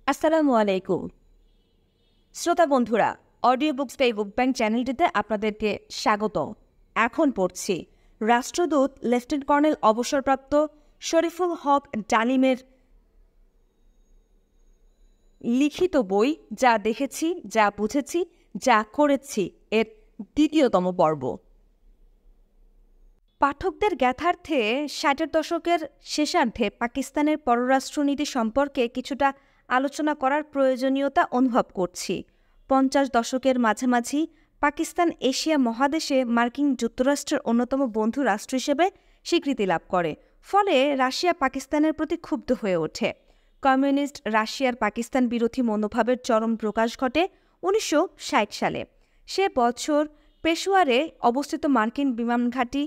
আসসালামু আলাইকুম শ্রোতা বন্ধুরা, audio books by book bank চ্যানেলটিতে আপনাদেরকে স্বাগত। এখন পড়ছি রাষ্ট্রদূত লেফটেন্যান্ট কর্নেল অবসরপ্রাপ্ত শরীফুল হক ডালিমের লিখিত বই যা দেখেছি, যা বুঝেছি, যা করেছি এর দ্বিতীয়তম পর্ব। পাঠকদের জ্ঞাতার্থে ৬০-এর দশকের শেষার্ধে পাকিস্তানের পররাষ্ট্রনীতি সম্পর্কে কিছুটা আলোচনা করার প্রয়োজনীয়তা অনুভব করছি। ৫০ দশকের মাঝামাঝি পাকিস্তান এশিয়া মহাদেশে মার্কিন যুক্তরাষ্ট্রের অন্যতম বন্ধু রাষ্ট্র হিসেবে স্বীকৃতি লাভ করে। ফলে রাশিয়া পাকিস্তানের প্রতি ক্ষুব্ধ হয়ে ওঠে। কমিউনিস্ট রাশিয়ার পাকিস্তান বিরোধী মনোভাবের চরম প্রকাশ ঘটে ১৯৬০ সালে। সে বছর পেশোয়ারে অবস্থিত মার্কিন বিমান ঘাঁটি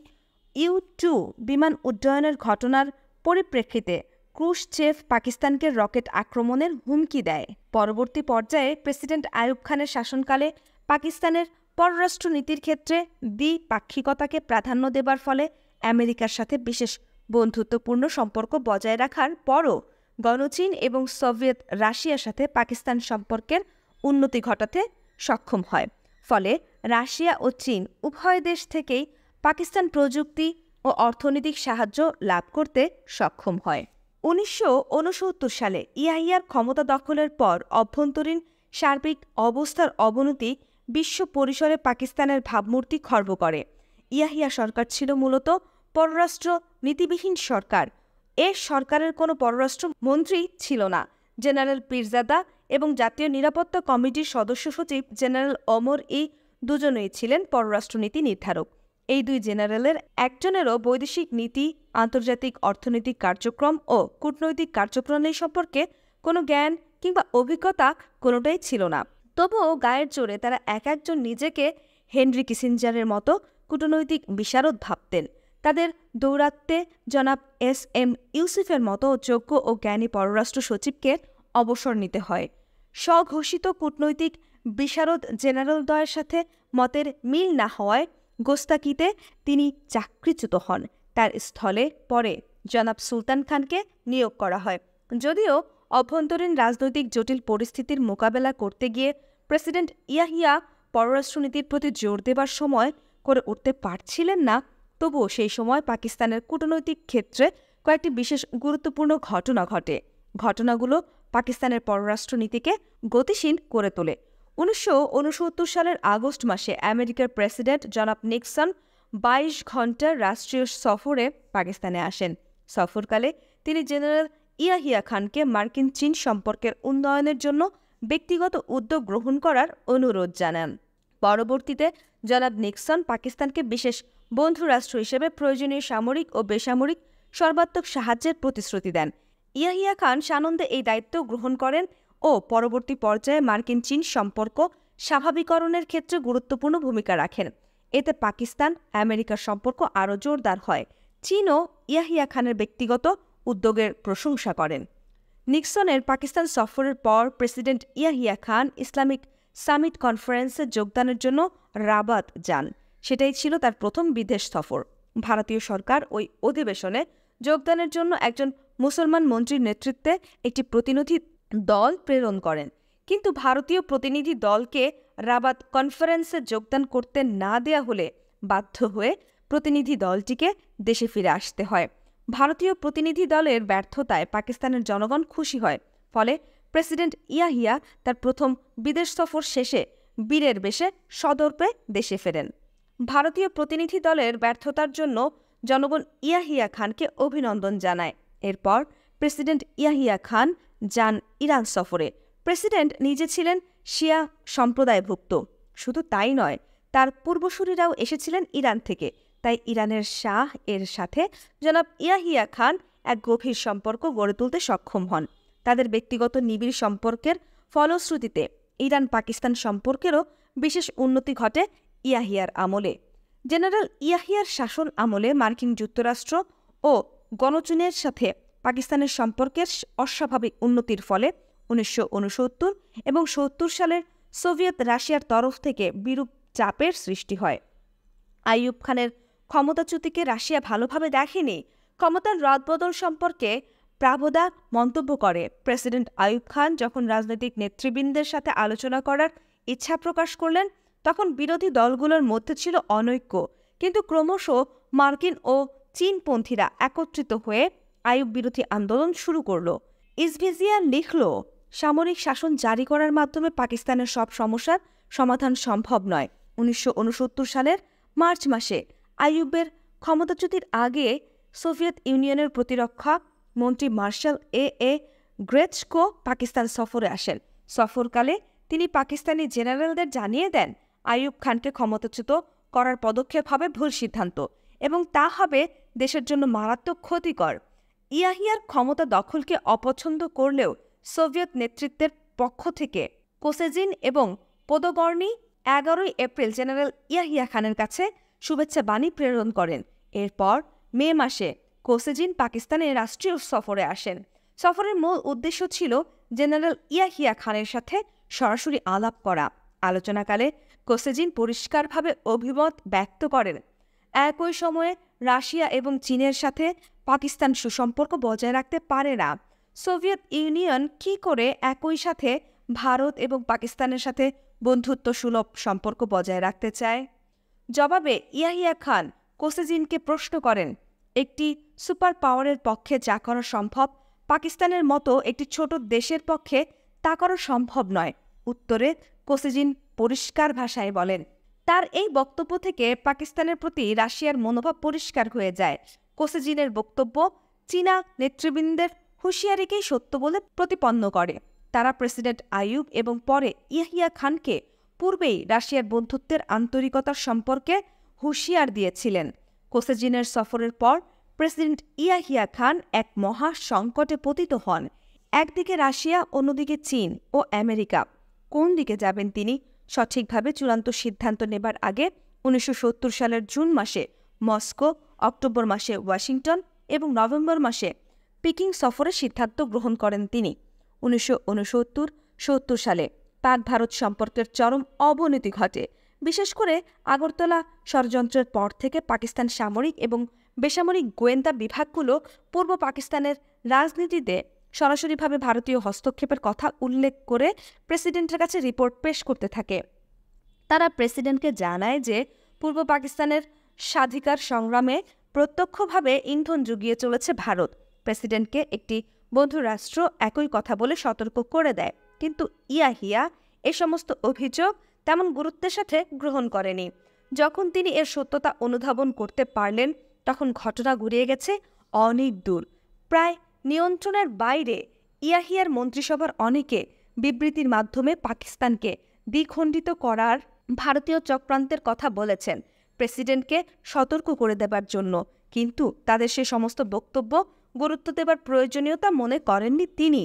U-2 বিমান উড্ডয়নের ঘটনার পরিপ্রেক্ষিতে ক্রুশচেভ পাকিস্তানকে রকেট আক্রমণের হুমকি দেয়। পরবর্তী পর্যায়ে প্রেসিডেন্ট আইয়ুব খানের শাসনকালে পাকিস্তানের পররাষ্ট্রনীতির ক্ষেত্রে দ্বিপাক্ষিকতাকে প্রাধান্য দেবার ফলে আমেরিকার সাথে বিশেষ বন্ধুত্বপূর্ণ সম্পর্ক বজায় রাখার পরও গণচীন এবং সোভিয়েত রাশিয়ার সাথে পাকিস্তান সম্পর্কের উন্নতি ঘটাতে সক্ষম হয়। ফলে রাশিয়া ও চীন উভয় দেশ থেকেই পাকিস্তান প্রযুক্তি ও অর্থনৈতিক সাহায্য লাভ করতে সক্ষম হয়। ১৯৬৯ সালে ইয়াহিয়ার ক্ষমতা দখলের পর অভ্যন্তরীণ সার্বিক অবস্থার অবনতি বিশ্ব পরিসরে পাকিস্তানের ভাবমূর্তি খর্ব করে। ইয়াহিয়া সরকার ছিল মূলত পররাষ্ট্র নীতিবিহীন সরকার। এ সরকারের কোনো পররাষ্ট্র মন্ত্রী ছিল না। জেনারেল পীরজাদা এবং জাতীয় নিরাপত্তা কমিটির সদস্য সচিব জেনারেল ওমর-ই দুজনেই ছিলেন পররাষ্ট্রনীতি নির্ধারক। এই দুই জেনারেলের একজনেরও বৈদেশিক নীতি, আন্তর্জাতিক অর্থনৈতিক কার্যক্রম ও কূটনৈতিক কার্যপ্রণালী সম্পর্কে কোনো জ্ঞান কিংবা অভিজ্ঞতা কোনোটাই ছিল না। তবুও গায়ের জোরে তারা এক একজন নিজেকে হেনরি কিসিঞ্জারের মতো কূটনৈতিক বিশারদ ভাবতেন। তাদের দৌরাত্ম্যে জনাব S.M. ইউসুফের মতো যোগ্য ও জ্ঞানী পররাষ্ট্র সচিবকে অবসর নিতে হয়। স্বঘোষিত কূটনৈতিক বিশারদ জেনারেলদ্বয়ের সাথে মতের মিল না হওয়ায় গোস্তাকিতে তিনি চাকরিচ্যুত হন। তার স্থলে পরে জনাব সুলতান খানকে নিয়োগ করা হয়। যদিও অভ্যন্তরীণ রাজনৈতিক জটিল পরিস্থিতির মোকাবেলা করতে গিয়ে প্রেসিডেন্ট ইয়াহিয়া পররাষ্ট্রনীতির প্রতি জোর দেবার সময় করে উঠতে পারছিলেন না, তবুও সেই সময় পাকিস্তানের কূটনৈতিক ক্ষেত্রে কয়েকটি বিশেষ গুরুত্বপূর্ণ ঘটনা ঘটে। ঘটনাগুলো পাকিস্তানের পররাষ্ট্রনীতিকে গতিশীল করে তোলে। ১৯৬৯ সালের আগস্ট মাসে আমেরিকার প্রেসিডেন্ট জনাব নিক্সন ২২ ঘণ্টার রাষ্ট্রীয় সফরে পাকিস্তানে আসেন। সফরকালে তিনি জেনারেল ইয়াহিয়া খানকে মার্কিন চীন সম্পর্কের উন্নয়নের জন্য ব্যক্তিগত উদ্যোগ গ্রহণ করার অনুরোধ জানান। পরবর্তীতে জনাব নিক্সন পাকিস্তানকে বিশেষ বন্ধু রাষ্ট্র হিসেবে প্রয়োজনীয় সামরিক ও বেসামরিক সর্বাত্মক সাহায্যের প্রতিশ্রুতি দেন। ইয়াহিয়া খান সানন্দে এই দায়িত্ব গ্রহণ করেন ও পরবর্তী পর্যায়ে মার্কিন চীন সম্পর্ক স্বাভাবিকরণের ক্ষেত্রে গুরুত্বপূর্ণ ভূমিকা রাখেন। এতে পাকিস্তান আমেরিকার সম্পর্ক আরও জোরদার হয়। চীনও ইয়াহিয়া খানের ব্যক্তিগত উদ্যোগের প্রশংসা করেন। নিক্সনের পাকিস্তান সফরের পর president Yahya Khan Islamic summit কনফারেন্সে যোগদানের জন্য রাবাত যান। সেটাই ছিল তার প্রথম বিদেশ সফর। ভারতীয় সরকার ওই অধিবেশনে যোগদানের জন্য একজন মুসলমান মন্ত্রীর নেতৃত্বে একটি প্রতিনিধি দল প্রেরণ করেন, কিন্তু ভারতীয় প্রতিনিধি দলকে রাবাত কনফারেন্সে যোগদান করতে না দেয়া হলে বাধ্য হয়ে প্রতিনিধি দলটিকে দেশে ফিরে আসতে হয়। ভারতীয় প্রতিনিধি দলের ব্যর্থতায় পাকিস্তানের জনগণ খুশি হয়। ফলে প্রেসিডেন্ট ইয়াহিয়া তার প্রথম বিদেশ সফর শেষে বীরের বেশে সদর্পে দেশে ফেরেন। ভারতীয় প্রতিনিধি দলের ব্যর্থতার জন্য জনগণ ইয়াহিয়া খানকে অভিনন্দন জানায়। এরপর প্রেসিডেন্ট ইয়াহিয়া খান যান ইরান সফরে। প্রেসিডেন্ট নিজে ছিলেন শিয়া সম্প্রদায়ভুক্ত। শুধু তাই নয়, তার পূর্বসূরীরাও এসেছিলেন ইরান থেকে। তাই ইরানের শাহ এর সাথে জনাব ইয়াহিয়া খান এক গভীর সম্পর্ক গড়ে তুলতে সক্ষম হন। তাদের ব্যক্তিগত নিবিড় সম্পর্কের ফলশ্রুতিতে ইরান পাকিস্তান সম্পর্কেরও বিশেষ উন্নতি ঘটে ইয়াহিয়ার আমলে। জেনারেল ইয়াহিয়ার শাসন আমলে মার্কিন যুক্তরাষ্ট্র ও গণচীনের সাথে পাকিস্তানের সম্পর্কের অস্বাভাবিক উন্নতির ফলে ১৯৬৯ এবং ৭০ সালের সোভিয়েত রাশিয়ার তরফ থেকে বিরূপ চাপের সৃষ্টি হয়। আইয়ুব খানের ক্ষমতাচ্যুতিকে রাশিয়া ভালোভাবে দেখেনি। ক্ষমতার রদবদল সম্পর্কে প্রাভোদা মন্তব্য করে, প্রেসিডেন্ট আইয়ুব খান যখন রাজনৈতিক নেতৃবৃন্দের সাথে আলোচনা করার ইচ্ছা প্রকাশ করলেন তখন বিরোধী দলগুলোর মধ্যে ছিল অনৈক্য, কিন্তু ক্রমশ মার্কিন ও চীনপন্থীরা একত্রিত হয়ে আইয়ুব বিরোধী আন্দোলন শুরু করল। ইসভেজিয়া লিখল, সামরিক শাসন জারি করার মাধ্যমে পাকিস্তানের সব সমস্যার সমাধান সম্ভব নয়। 1969 সালের মার্চ মাসে আইয়ুবের ক্ষমতাচ্যুতির আগে সোভিয়েত ইউনিয়নের প্রতিরক্ষা মন্ত্রী মার্শাল এ গ্রেচকো পাকিস্তান সফরে আসেন। সফরকালে তিনি পাকিস্তানি জেনারেলদের জানিয়ে দেন আইয়ুব খানকে ক্ষমতাচ্যুত করার পদক্ষেপ হবে ভুল সিদ্ধান্ত এবং তা হবে দেশের জন্য মারাত্মক ক্ষতিকর। ইয়াহিয়ার ক্ষমতা দখলকে অপছন্দ করলেও সোভিয়েত নেতৃত্বের পক্ষ থেকে কোসেজিন এবং পোদগর্নি 11 এপ্রিল জেনারেল ইয়াহিয়া খানের কাছে শুভেচ্ছা বাণী প্রেরণ করেন। এরপর মে মাসে কোসেজিন পাকিস্তানে রাষ্ট্রীয় সফরে আসেন। সফরের মূল উদ্দেশ্য ছিল জেনারেল ইয়াহিয়া খানের সাথে সরাসরি আলাপ করা। আলোচনাকালে কোসেজিন পরিষ্কারভাবে অভিমত ব্যক্ত করেন, একই সময়ে রাশিয়া এবং চীনের সাথে পাকিস্তান সুসম্পর্ক বজায় রাখতে পারে না। সোভিয়েত ইউনিয়ন কী করে একই সাথে ভারত এবং পাকিস্তানের সাথে বন্ধুত্বসুলভ সম্পর্ক বজায় রাখতে চায়? জবাবে ইয়াহিয়া খান কোসেজিনকে প্রশ্ন করেন, একটি সুপার পাওয়ারের পক্ষে যা করা সম্ভব পাকিস্তানের মতো একটি ছোট দেশের পক্ষে তা করা সম্ভব নয়। উত্তরে কোসেজিন পরিষ্কার ভাষায় বলেন। তার এই বক্তব্য থেকে পাকিস্তানের প্রতি রাশিয়ার মনোভাব পরিষ্কার হয়ে যায়। কোসেজিনের বক্তব্য চীনা নেতৃবৃন্দের হুঁশিয়ারিকেই সত্য বলে প্রতিপন্ন করে। তারা প্রেসিডেন্ট আইয়ুব এবং পরে ইয়াহিয়া খানকে পূর্বেই রাশিয়ার বন্ধুত্বের আন্তরিকতার সম্পর্কে হুঁশিয়ার দিয়েছিলেন। কোসেজিনের সফরের পর প্রেসিডেন্ট ইয়াহিয়া খান এক মহা সংকটে পতিত হন। একদিকে রাশিয়া, অন্যদিকে চীন ও আমেরিকা। কোন দিকে যাবেন তিনি সঠিকভাবে চূড়ান্ত সিদ্ধান্ত নেবার আগে 1970 সালের জুন মাসে মস্কো, অক্টোবর মাসে ওয়াশিংটন এবং নভেম্বর মাসে পিকিং সফরের সিদ্ধান্ত গ্রহণ করেন তিনি। 1969-70 সালে পাক ভারত সম্পর্কের চরম অবনতি ঘটে। বিশেষ করে আগরতলা ষড়যন্ত্রের পর থেকে পাকিস্তান সামরিক এবং বেসামরিক গোয়েন্দা বিভাগগুলো পূর্ব পাকিস্তানের রাজনীতিতে সরাসরিভাবে ভারতীয় হস্তক্ষেপের কথা উল্লেখ করে প্রেসিডেন্টের কাছে রিপোর্ট পেশ করতে থাকে। তারা প্রেসিডেন্টকে জানায় যে পূর্ব পাকিস্তানের স্বাধিকার সংগ্রামে প্রত্যক্ষভাবে ইন্ধন জুগিয়ে চলেছে ভারত। প্রেসিডেন্টকে একটি বন্ধু রাষ্ট্র একই কথা বলে সতর্ক করে দেয়, কিন্তু ইয়াহিয়া এ সমস্ত অভিযোগ তেমন গুরুত্বের সাথে গ্রহণ করেনি। যখন তিনি এর সত্যতা অনুধাবন করতে পারলেন তখন ঘটনা ঘুরিয়ে গেছে অনেক দূর, প্রায় নিয়ন্ত্রণের বাইরে। ইয়াহিয়ার মন্ত্রিসভার অনেকে বিবৃতির মাধ্যমে পাকিস্তানকে দ্বিখণ্ডিত করার ভারতীয় চক্রান্তের কথা বলেছেন প্রেসিডেন্টকে সতর্ক করে দেবার জন্য, কিন্তু তাদের সে সমস্ত বক্তব্য গুরুত্ব দেবার প্রয়োজনীয়তা মনে করেননি তিনি।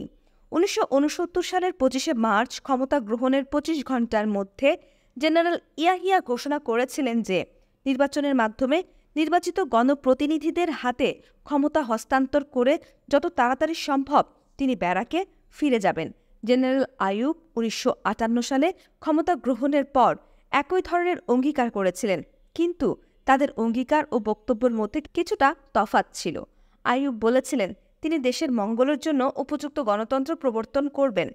1969 সালের 25শে মার্চ ক্ষমতা গ্রহণের 25 ঘণ্টার মধ্যে জেনারেল ইয়াহিয়া ঘোষণা করেছিলেন যে নির্বাচনের মাধ্যমে নির্বাচিত গণপ্রতিনিধিদের হাতে ক্ষমতা হস্তান্তর করে যত তাড়াতাড়ি সম্ভব তিনি ব্যারাকে ফিরে যাবেন। জেনারেল আইয়ুব 1958 সালে ক্ষমতা গ্রহণের পর একই ধরনের অঙ্গীকার করেছিলেন, কিন্তু তাদের অঙ্গীকার ও বক্তব্যের মধ্যে কিছুটা তফাৎ ছিল। আইয়ুব বলেছিলেন তিনি দেশের মঙ্গলের জন্য উপযুক্ত গণতন্ত্র প্রবর্তন করবেন।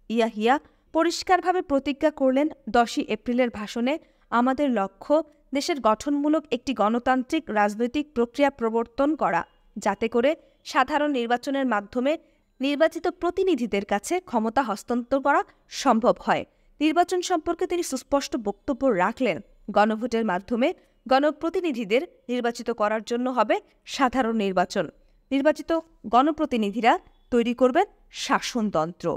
ইয়াহিয়া পরিষ্কারভাবে প্রতিজ্ঞা করলেন 10 এপ্রিলের ভাষণে, আমাদের লক্ষ্য দেশের গঠনমূলক একটি গণতান্ত্রিক রাজনৈতিক প্রক্রিয়া প্রবর্তন করা, যাতে করে সাধারণ নির্বাচনের মাধ্যমে নির্বাচিত প্রতিনিধিদের কাছে ক্ষমতা হস্তান্তর করা সম্ভব হয়। নির্বাচন সম্পর্কে তিনি সুস্পষ্ট বক্তব্য রাখলেন, গণভোটের মাধ্যমে গণপ্রতিনিধিদের নির্বাচিত করার জন্য হবে সাধারণ নির্বাচন। নির্বাচিত গণপ্রতিনিধিরা তৈরি করবেন শাসনতন্ত্র।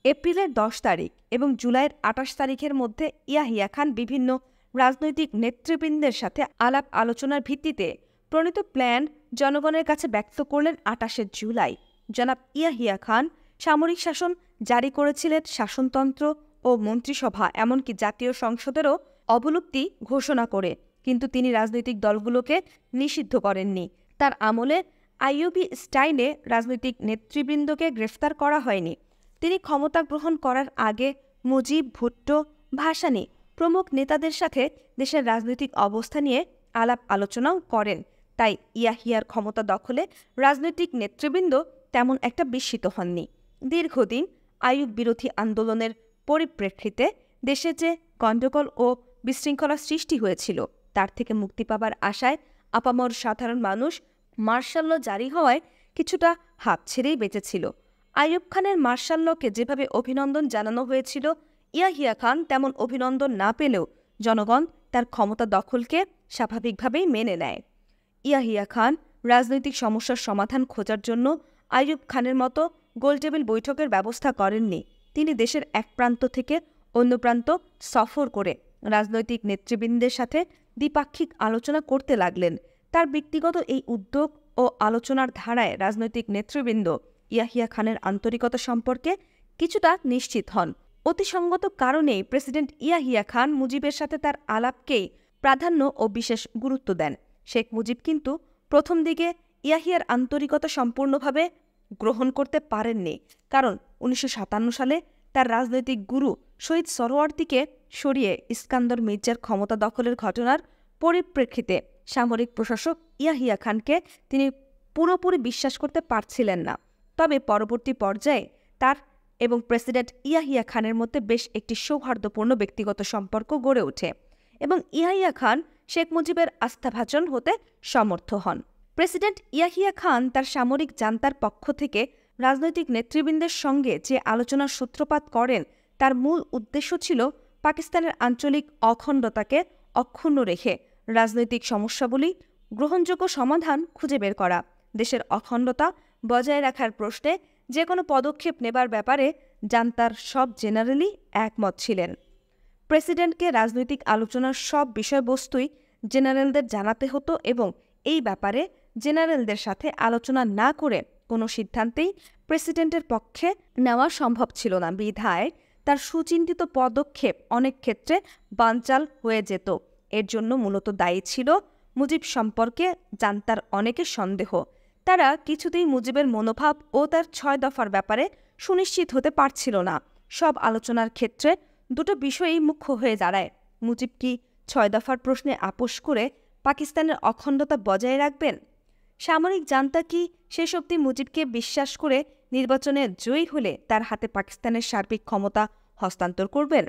এপ্রিলের 10 তারিখ এবং জুলাইয়ের 28 তারিখের মধ্যে ইয়াহিয়া খান বিভিন্ন রাজনৈতিক নেতৃবৃন্দের সাথে আলাপ আলোচনার ভিত্তিতে প্রণীত প্ল্যান জনগণের কাছে ব্যক্ত করলেন 28শে জুলাই। জনাব ইয়াহিয়া খান সামরিক শাসন জারি করেছিলেন, শাসনতন্ত্র ও মন্ত্রিসভা এমনকি জাতীয় সংসদেরও অবলুপ্তি ঘোষণা করে, কিন্তু তিনি রাজনৈতিক দলগুলোকে নিষিদ্ধ করেননি। তার আমলে আইয়ুবি স্টাইলে রাজনৈতিক নেতৃবৃন্দকে গ্রেফতার করা হয়নি। তিনি ক্ষমতা গ্রহণ করার আগে মুজিব, ভুট্টো, ভাসানী প্রমুখ নেতাদের সাথে দেশের রাজনৈতিক অবস্থা নিয়ে আলাপ আলোচনাও করেন। তাই ইয়াহিয়ার ক্ষমতা দখলে রাজনৈতিক নেতৃবৃন্দ তেমন একটা বিস্মিত হননি। দীর্ঘদিন আইয়ুব বিরোধী আন্দোলনের পরিপ্রেক্ষিতে দেশে যে গণ্ডগোল ও বিশৃঙ্খলা সৃষ্টি হয়েছিল তার থেকে মুক্তি পাবার আশায় আপামর সাধারণ মানুষ মার্শাল ল জারি হওয়ায় কিছুটা হাঁপ ছেড়েই বেঁচেছিল। আইয়ুব খানের মার্শাল লকে যেভাবে অভিনন্দন জানানো হয়েছিল, ইয়াহিয়া খান তেমন অভিনন্দন না পেলেও জনগণ তার ক্ষমতা দখলকে স্বাভাবিকভাবেই মেনে নেয়। ইয়াহিয়া খান রাজনৈতিক সমস্যার সমাধান খোঁজার জন্য আইয়ুব খানের মতো গোলটেবিল বৈঠকের ব্যবস্থা করেননি। তিনি দেশের এক প্রান্ত থেকে অন্য প্রান্ত সফর করে রাজনৈতিক নেতৃবৃন্দের সাথে দ্বিপাক্ষিক আলোচনা করতে লাগলেন। তার ব্যক্তিগত এই উদ্যোগ ও আলোচনার ধারায় রাজনৈতিক নেতৃবৃন্দ ইয়াহিয়া খানের আন্তরিকতা সম্পর্কে কিছুটা নিশ্চিত হন। অতিসঙ্গত কারণেই প্রেসিডেন্ট ইয়াহিয়া খান মুজিবের সাথে তার আলাপকেই প্রাধান্য ও বিশেষ গুরুত্ব দেন। শেখ মুজিব কিন্তু প্রথম দিকে ইয়াহিয়ার আন্তরিকতা সম্পূর্ণভাবে গ্রহণ করতে পারেননি, কারণ 1957 সালে তার রাজনৈতিক গুরু শহীদ সোহরাওয়ার্দীকে সরিয়ে ইস্কান্দর মির্জার ক্ষমতা দখলের ঘটনার পরিপ্রেক্ষিতে সামরিক প্রশাসক ইয়াহিয়া খানকে তিনি পুরোপুরি বিশ্বাস করতে পারছিলেন না। তবে পরবর্তী পর্যায়ে তার এবং প্রেসিডেন্ট ইয়াহিয়া খানের মধ্যে বেশ একটি সৌহার্দ্যপূর্ণ ব্যক্তিগত সম্পর্ক গড়ে ওঠে এবং ইয়াহিয়া খান শেখ মুজিবের আস্থাভাজন হতে সমর্থ হন। প্রেসিডেন্ট ইয়াহিয়া খান তার সামরিক জান্তার পক্ষ থেকে রাজনৈতিক নেতৃবৃন্দের সঙ্গে যে আলোচনার সূত্রপাত করেন তার মূল উদ্দেশ্য ছিল পাকিস্তানের আঞ্চলিক অখণ্ডতাকে অক্ষুণ্ণ রেখে রাজনৈতিক সমস্যাগুলি গ্রহণযোগ্য সমাধান খুঁজে বের করা। দেশের অখণ্ডতা বজায় রাখার প্রশ্নে যে কোনো পদক্ষেপ নেবার ব্যাপারে জান্তার সব জেনারেলই একমত ছিলেন। প্রেসিডেন্টকে রাজনৈতিক আলোচনার সব বিষয়বস্তুই জেনারেলদের জানাতে হতো এবং এই ব্যাপারে জেনারেলদের সাথে আলোচনা না করে কোনো সিদ্ধান্তেই প্রেসিডেন্টের পক্ষে নেওয়া সম্ভব ছিল না। বিধায় তার সুচিন্তিত পদক্ষেপ অনেক ক্ষেত্রে বানচাল হয়ে যেত। এর জন্য মূলত দায়ী ছিল মুজিব সম্পর্কে জান্তার অনেকের সন্দেহ। তারা কিছুতেই মুজিবের মনোভাব ও তার 6 দফার ব্যাপারে সুনিশ্চিত হতে পারছিল না। সব আলোচনার ক্ষেত্রে দুটো বিষয়ই মুখ্য হয়ে দাঁড়ায়। মুজিব কি 6 দফার প্রশ্নে আপোষ করে পাকিস্তানের অখণ্ডতা বজায় রাখবেন? সামরিক জান্তা কি শেষ অবধি মুজিবকে বিশ্বাস করে নির্বাচনে জয়ী হলে তার হাতে পাকিস্তানের সার্বিক ক্ষমতা হস্তান্তর করবেন?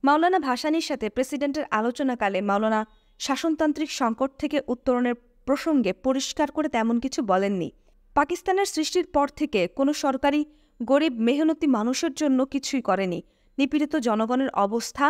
মাওলানা ভাসানীর সাথে প্রেসিডেন্টের আলোচনাকালে মাওলানা শাসনতান্ত্রিক সংকট থেকে উত্তরণের প্রসঙ্গে পরিষ্কার করে তেমন কিছু বলেননি। পাকিস্তানের সৃষ্টির পর থেকে কোনো সরকারি গরিব মেহনতি মানুষের জন্য কিছুই করেনি। নিপীড়িত জনগণের অবস্থা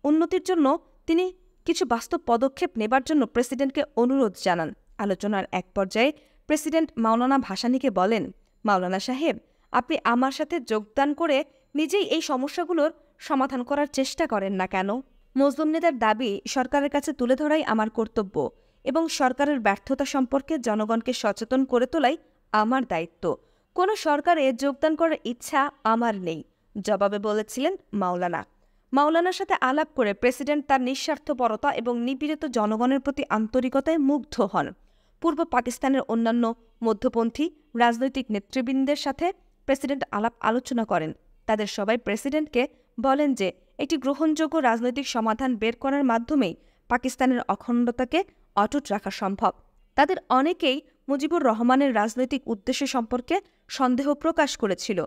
উন্নতির জন্য তিনি কিছু বাস্তব পদক্ষেপ নেবার জন্য প্রেসিডেন্টকে অনুরোধ জানান। আলোচনার এক পর্যায়ে প্রেসিডেন্ট মাওলানা ভাসানীকে বলেন, মাওলানা সাহেব, আপনি আমার সাথে যোগদান করে নিজেই এই সমস্যাগুলোর সমাধান করার চেষ্টা করেন না কেন? মজলুম নেতার দাবি সরকারের কাছে তুলে ধরাই আমার কর্তব্য এবং সরকারের ব্যর্থতা সম্পর্কে জনগণকে সচেতন করে তোলাই আমার দায়িত্ব। কোনো সরকারে যোগদান করার ইচ্ছা আমার নেই, জবাবে বলেছিলেন মাওলানা। মাওলানার সাথে আলাপ করে প্রেসিডেন্ট তার নিঃস্বার্থপরতা এবং নিপীড়িত জনগণের প্রতি আন্তরিকতায় মুগ্ধ হন। পূর্ব পাকিস্তানের অন্যান্য মধ্যপন্থী রাজনৈতিক নেতৃবৃন্দের সাথে প্রেসিডেন্ট আলাপ আলোচনা করেন। তাদের সবাই প্রেসিডেন্টকে বলেন যে একটি গ্রহণযোগ্য রাজনৈতিক সমাধান বের করার মাধ্যমেই পাকিস্তানের অখণ্ডতাকে অটুট রাখা সম্ভব। তাদের অনেকেই মুজিবুর রহমানের রাজনৈতিক উদ্দেশ্য সম্পর্কে সন্দেহ প্রকাশ করেছিল।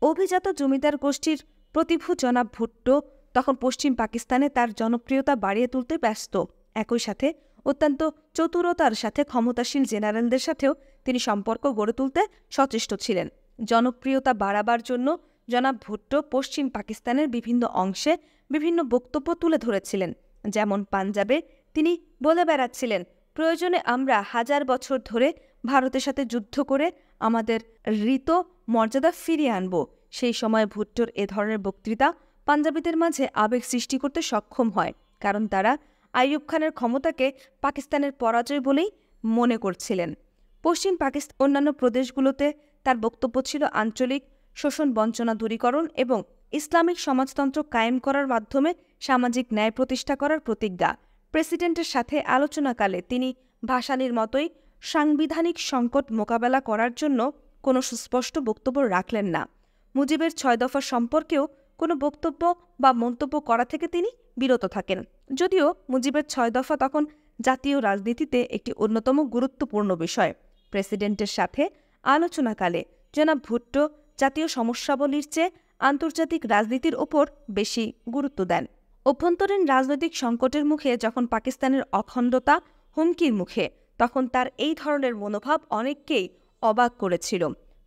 অভিজাত জমিদার গোষ্ঠীর প্রতিভু জনাব ভুট্টো তখন পশ্চিম পাকিস্তানে তার জনপ্রিয়তা বাড়িয়ে তুলতে ব্যস্ত। একই সাথে অত্যন্ত চতুরতার সাথে ক্ষমতাশীল জেনারেলদের সাথেও তিনি সম্পর্ক গড়ে তুলতে সচেষ্ট ছিলেন। জনপ্রিয়তা বাড়াবার জন্য জনাব ভুট্টো পশ্চিম পাকিস্তানের বিভিন্ন অংশে বিভিন্ন বক্তব্য তুলে ধরেছিলেন। যেমন পাঞ্জাবে তিনি বলে বেড়াচ্ছিলেন, প্রয়োজনে আমরা 1000 বছর ধরে ভারতের সাথে যুদ্ধ করে আমাদের ঋত মর্যাদা ফিরিয়ে আনব। সেই সময় ভুট্টোর এ ধরনের বক্তৃতা পাঞ্জাবিদের মাঝে আবেগ সৃষ্টি করতে সক্ষম হয়, কারণ তারা আইয়ুব খানের ক্ষমতাকে পাকিস্তানের পরাজয় বলেই মনে করছিলেন। পশ্চিম পাকিস্তান অন্যান্য প্রদেশগুলোতে তার বক্তব্য ছিল আঞ্চলিক শোষণ বঞ্চনা দূরীকরণ এবং ইসলামিক সমাজতন্ত্র কায়েম করার মাধ্যমে সামাজিক ন্যায় প্রতিষ্ঠা করার প্রতিজ্ঞা। প্রেসিডেন্টের সাথে আলোচনাকালে তিনি ভাসানীর মতোই সাংবিধানিক সংকট মোকাবেলা করার জন্য কোনো সুস্পষ্ট বক্তব্য রাখলেন না। মুজিবের 6 দফা সম্পর্কেও কোনো বক্তব্য বা মন্তব্য করা থেকে তিনি বিরত থাকেন। যদিও মুজিবের 6 দফা তখন জাতীয় রাজনীতিতে একটি অন্যতম গুরুত্বপূর্ণ বিষয়। প্রেসিডেন্টের সাথে আলোচনাকালে জনাব ভুট্টো জাতীয় সমস্যাবলীর চেয়ে আন্তর্জাতিক রাজনীতির ওপর বেশি গুরুত্ব দেন। অভ্যন্তরীণ রাজনৈতিক সংকটের মুখে যখন পাকিস্তানের অখণ্ডতা হুমকির মুখে, তখন তার এই ধরনের মনোভাব অনেককেই অবাক করেছিল।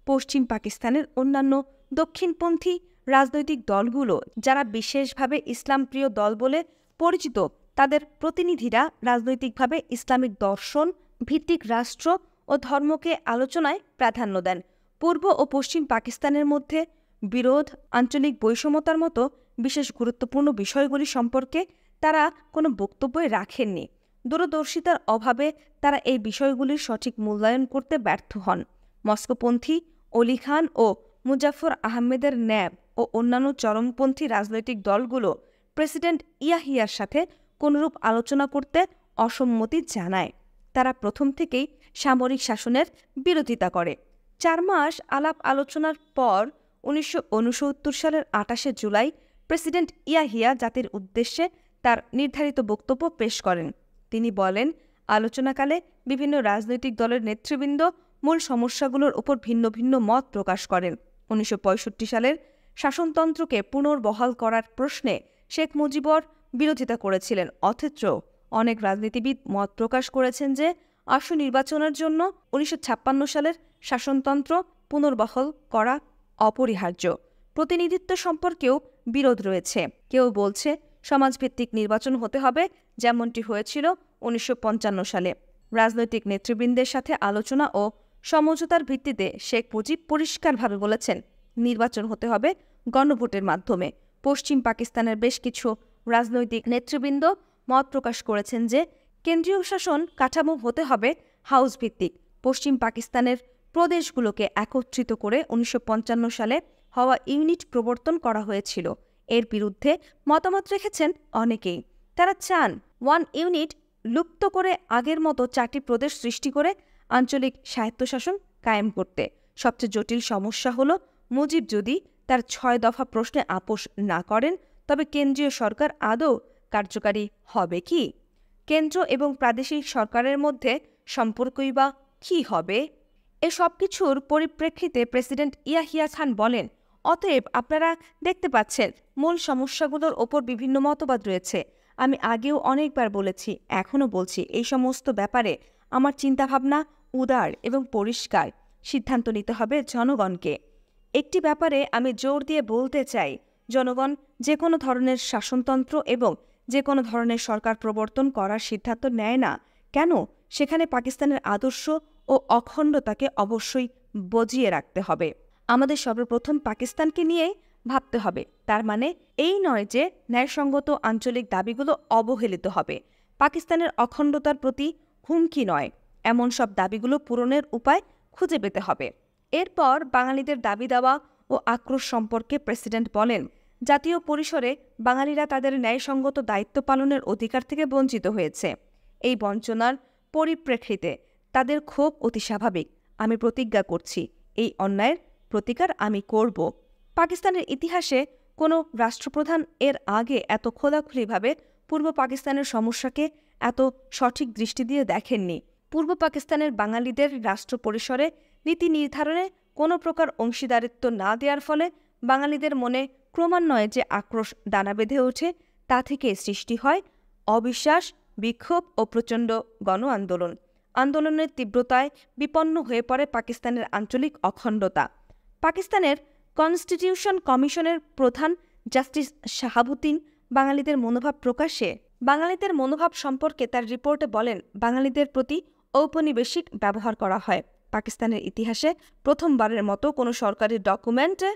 পশ্চিম পাকিস্তানের অন্যান্য দক্ষিণপন্থী রাজনৈতিক দলগুলো, যারা বিশেষভাবে ইসলামপ্রিয় দল বলে পরিচিত, তাদের প্রতিনিধিরা রাজনৈতিকভাবে ইসলামিক দর্শন ভিত্তিক রাষ্ট্র ও ধর্মকে আলোচনায় প্রাধান্য দেন। পূর্ব ও পশ্চিম পাকিস্তানের মধ্যে বিরোধ, আঞ্চলিক বৈষম্যতার মতো বিশেষ গুরুত্বপূর্ণ বিষয়গুলি সম্পর্কে তারা কোনো বক্তব্যই রাখেননি। দূরদর্শিতার অভাবে তারা এই বিষয়গুলির সঠিক মূল্যায়ন করতে ব্যর্থ হন। মস্কোপন্থী অলি খান ও মুজাফফর আহমেদের ন্যাব ও অন্যান্য চরমপন্থী রাজনৈতিক দলগুলো প্রেসিডেন্ট ইয়াহিয়ার সাথে কোনরূপ আলোচনা করতে অসম্মতি জানায়। তারা প্রথম থেকেই সামরিক শাসনের বিরোধিতা করে। 4 মাস আলাপ আলোচনার পর 1969 সালের 28 জুলাই প্রেসিডেন্ট ইয়াহিয়া জাতির উদ্দেশ্যে তার নির্ধারিত বক্তব্য পেশ করেন। তিনি বলেন, আলোচনাকালে বিভিন্ন রাজনৈতিক দলের নেতৃবৃন্দ মূল সমস্যাগুলোর উপর ভিন্ন ভিন্ন মত প্রকাশ করেন। 1965 সালের শাসনতন্ত্রকে পুনর্বহাল করার প্রশ্নে শেখ মুজিবর বিরোধিতা করেছিলেন, অথচ অনেক রাজনীতিবিদ মত প্রকাশ করেছেন যে আসন্ন নির্বাচনের জন্য 1956 সালের শাসনতন্ত্র পুনর্বহাল করা অপরিহার্য। প্রতিনিধিত্ব সম্পর্কেও বিরোধ রয়েছে। কেউ বলছে সমাজভিত্তিক নির্বাচন হতে হবে, যেমনটি হয়েছিল 1955 সালে। রাজনৈতিক নেতৃবৃন্দের সাথে আলোচনা ও সমঝোতার ভিত্তিতে শেখ মুজিব পরিষ্কারভাবে বলেছেন, নির্বাচন হতে হবে গণভোটের মাধ্যমে। পশ্চিম পাকিস্তানের বেশ কিছু রাজনৈতিক নেতৃবৃন্দ মত প্রকাশ করেছেন যে কেন্দ্রীয় শাসন কাঠামো হতে হবে হাউস ভিত্তিক। পশ্চিম পাকিস্তানের প্রদেশগুলোকে একত্রিত করে 1955 সালে হওয়া ইউনিট প্রবর্তন করা হয়েছিল। এর বিরুদ্ধে মতামত রেখেছেন অনেকেই। তারা চান 1 ইউনিট লুপ্ত করে আগের মতো 4টি প্রদেশ সৃষ্টি করে আঞ্চলিক স্বায়ত্তশাসন কায়েম করতে। সবচেয়ে জটিল সমস্যা হলো, মুজিব যদি তার 6 দফা প্রশ্নে আপোষ না করেন, তবে কেন্দ্রীয় সরকার আদৌ কার্যকারী হবে কি? কেন্দ্র এবং প্রাদেশিক সরকারের মধ্যে সম্পর্কই বা কী হবে? এ সব কিছুর পরিপ্রেক্ষিতে প্রেসিডেন্ট ইয়াহিয়া খান বলেন, অতএব আপনারা দেখতে পাচ্ছেন মূল সমস্যাগুলোর ওপর বিভিন্ন মতবাদ রয়েছে। আমি আগেও অনেকবার বলেছি, এখনও বলছি, এই সমস্ত ব্যাপারে আমার চিন্তাভাবনা উদার এবং পরিষ্কার। সিদ্ধান্ত নিতে হবে জনগণকে। একটি ব্যাপারে আমি জোর দিয়ে বলতে চাই, জনগণ যে কোনো ধরনের শাসনতন্ত্র এবং যে কোনো ধরনের সরকার প্রবর্তন করার সিদ্ধান্ত নেয় না কেন, সেখানে পাকিস্তানের আদর্শ ও অখণ্ডতাকে অবশ্যই বজিয়ে রাখতে হবে। আমাদের সর্বপ্রথম পাকিস্তানকে নিয়েই ভাবতে হবে। তার মানে এই নয় যে ন্যায়সঙ্গত আঞ্চলিক দাবিগুলো অবহেলিত হবে। পাকিস্তানের অখণ্ডতার প্রতি হুমকি নয়, এমন সব দাবিগুলো পূরণের উপায় খুঁজে পেতে হবে। এরপর বাঙালিদের দাবি দেওয়া ও আক্রোশ সম্পর্কে প্রেসিডেন্ট বলেন, জাতীয় পরিসরে বাঙালিরা তাদের ন্যায়সঙ্গত দায়িত্ব পালনের অধিকার থেকে বঞ্চিত হয়েছে। এই বঞ্চনার পরিপ্রেক্ষিতে তাদের ক্ষোভ অতি স্বাভাবিক। আমি প্রতিজ্ঞা করছি, এই অন্যায়ের প্রতিকার আমি করব। পাকিস্তানের ইতিহাসে কোনো রাষ্ট্রপ্রধান এর আগে এত খোলাখুলিভাবে পূর্ব পাকিস্তানের সমস্যাকে এত সঠিক দৃষ্টি দিয়ে দেখেননি। পূর্ব পাকিস্তানের বাঙালিদের রাষ্ট্র পরিসরে নীতি নির্ধারণে কোনো প্রকার অংশীদারিত্ব না দেওয়ার ফলে বাঙালিদের মনে ক্রমান্বয়ে যে আক্রোশ দানা বেঁধে ওঠে, তা থেকে সৃষ্টি হয় অবিশ্বাস, বিক্ষোভ ও প্রচণ্ড গণ আন্দোলন। আন্দোলনের তীব্রতায় বিপন্ন হয়ে পড়ে পাকিস্তানের আঞ্চলিক অখণ্ডতা। পাকিস্তানের কনস্টিটিউশন কমিশনের প্রধান জাস্টিস শাহাবুদ্দিন বাঙালিদের মনোভাব প্রকাশে বাঙালিদের মনোভাব সম্পর্কে তার রিপোর্টে বলেন, বাঙালিদের প্রতি ঔপনিবেশিক ব্যবহার করা হয়। পাকিস্তানের ইতিহাসে প্রথমবারের মতো কোনো সরকারি ডকুমেন্টে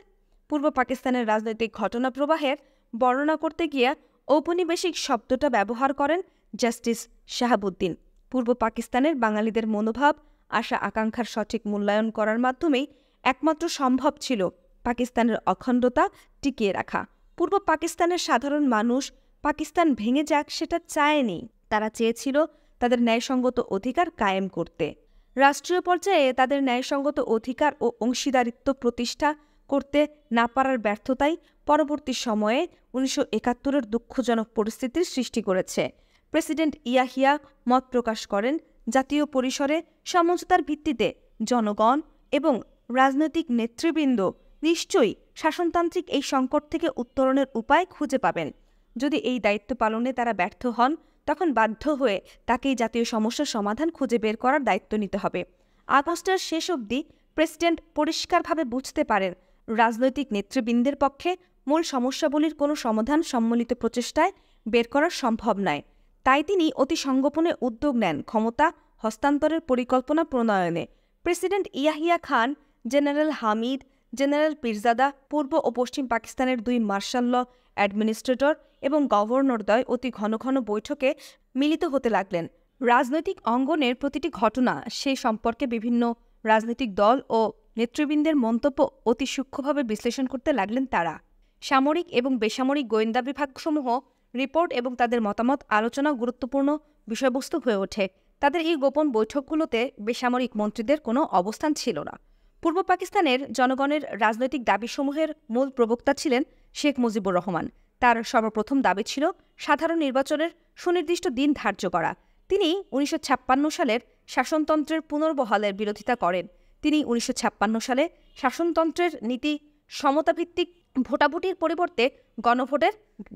পূর্ব পাকিস্তানের রাজনৈতিক ঘটনা প্রবাহের বর্ণনা করতে গিয়ে ঔপনিবেশিক শব্দটা ব্যবহার করেন জাস্টিস শাহাবুদ্দিন। পূর্ব পাকিস্তানের বাঙালিদের মনোভাব, আশা আকাঙ্ক্ষার সঠিক মূল্যায়ন করার মাধ্যমেই একমাত্র সম্ভব ছিল পাকিস্তানের অখণ্ডতা টিকিয়ে রাখা। পূর্ব পাকিস্তানের সাধারণ মানুষ পাকিস্তান ভেঙে যাক সেটা চায়নি। তারা চেয়েছিল তাদের ন্যায়সঙ্গত অধিকার কায়েম করতে। রাষ্ট্রীয় পর্যায়ে তাদের ন্যায়সঙ্গত অধিকার ও অংশীদারিত্ব প্রতিষ্ঠা করতে না পারার ব্যর্থতাই পরবর্তী সময়ে 1971-এর দুঃখজনক পরিস্থিতির সৃষ্টি করেছে। প্রেসিডেন্ট ইয়াহিয়া মত প্রকাশ করেন, জাতীয় পরিসরে সমঝোতার ভিত্তিতে জনগণ এবং রাজনৈতিক নেতৃবৃন্দ নিশ্চয়ই শাসনতান্ত্রিক এই সংকট থেকে উত্তরণের উপায় খুঁজে পাবেন। যদি এই দায়িত্ব পালনে তারা ব্যর্থ হন, তখন বাধ্য হয়ে তাকেই জাতীয় সমস্যার সমাধান খুঁজে বের করার দায়িত্ব নিতে হবে। আগস্টের শেষ অবধি প্রেসিডেন্ট পরিষ্কারভাবে বুঝতে পারেন রাজনৈতিক নেতৃবৃন্দের পক্ষে মূল সমস্যাগুলির কোনো সমাধান সম্মিলিত প্রচেষ্টায় বের করা সম্ভব নয়। তাই তিনি অতি সংগোপনে উদ্যোগ নেন ক্ষমতা হস্তান্তরের পরিকল্পনা প্রণয়নে। President Yahya Khan, general Hamid, general Pirzada, পূর্ব ও পশ্চিম পাকিস্তানের 2 মার্শাল ল অ্যাডমিনিস্ট্রেটর এবং গভর্নরদ্বয় অতি ঘন ঘন বৈঠকে মিলিত হতে লাগলেন। রাজনৈতিক অঙ্গনের প্রতিটি ঘটনা সে সম্পর্কে বিভিন্ন রাজনৈতিক দল ও নেতৃবৃন্দের মন্তব্য অতি সূক্ষ্মভাবে বিশ্লেষণ করতে লাগলেন তারা। সামরিক এবং বেসামরিক গোয়েন্দা বিভাগসমূহ রিপোর্ট এবং তাদের মতামত আলোচনা গুরুত্বপূর্ণ বিষয়বস্তু হয়ে ওঠে। তাদের এই গোপন বৈঠকগুলোতে বেসামরিক মন্ত্রীদের কোনো অবস্থান ছিল না। পূর্ব পাকিস্তানের জনগণের রাজনৈতিক দাবিসমূহের মূল প্রবক্তা ছিলেন শেখ মুজিবুর রহমান। তার সর্বপ্রথম দাবি ছিল সাধারণ নির্বাচনের সুনির্দিষ্ট দিন ধার্য করা। তিনি 1956 সালের শাসনতন্ত্রের পুনর্বহালের বিরোধিতা করেন। তিনি 1956 সালে শাসনতন্ত্রের নীতি সমতাভিত্তিক ভোটাভুটির পরিবর্তে গণভোটের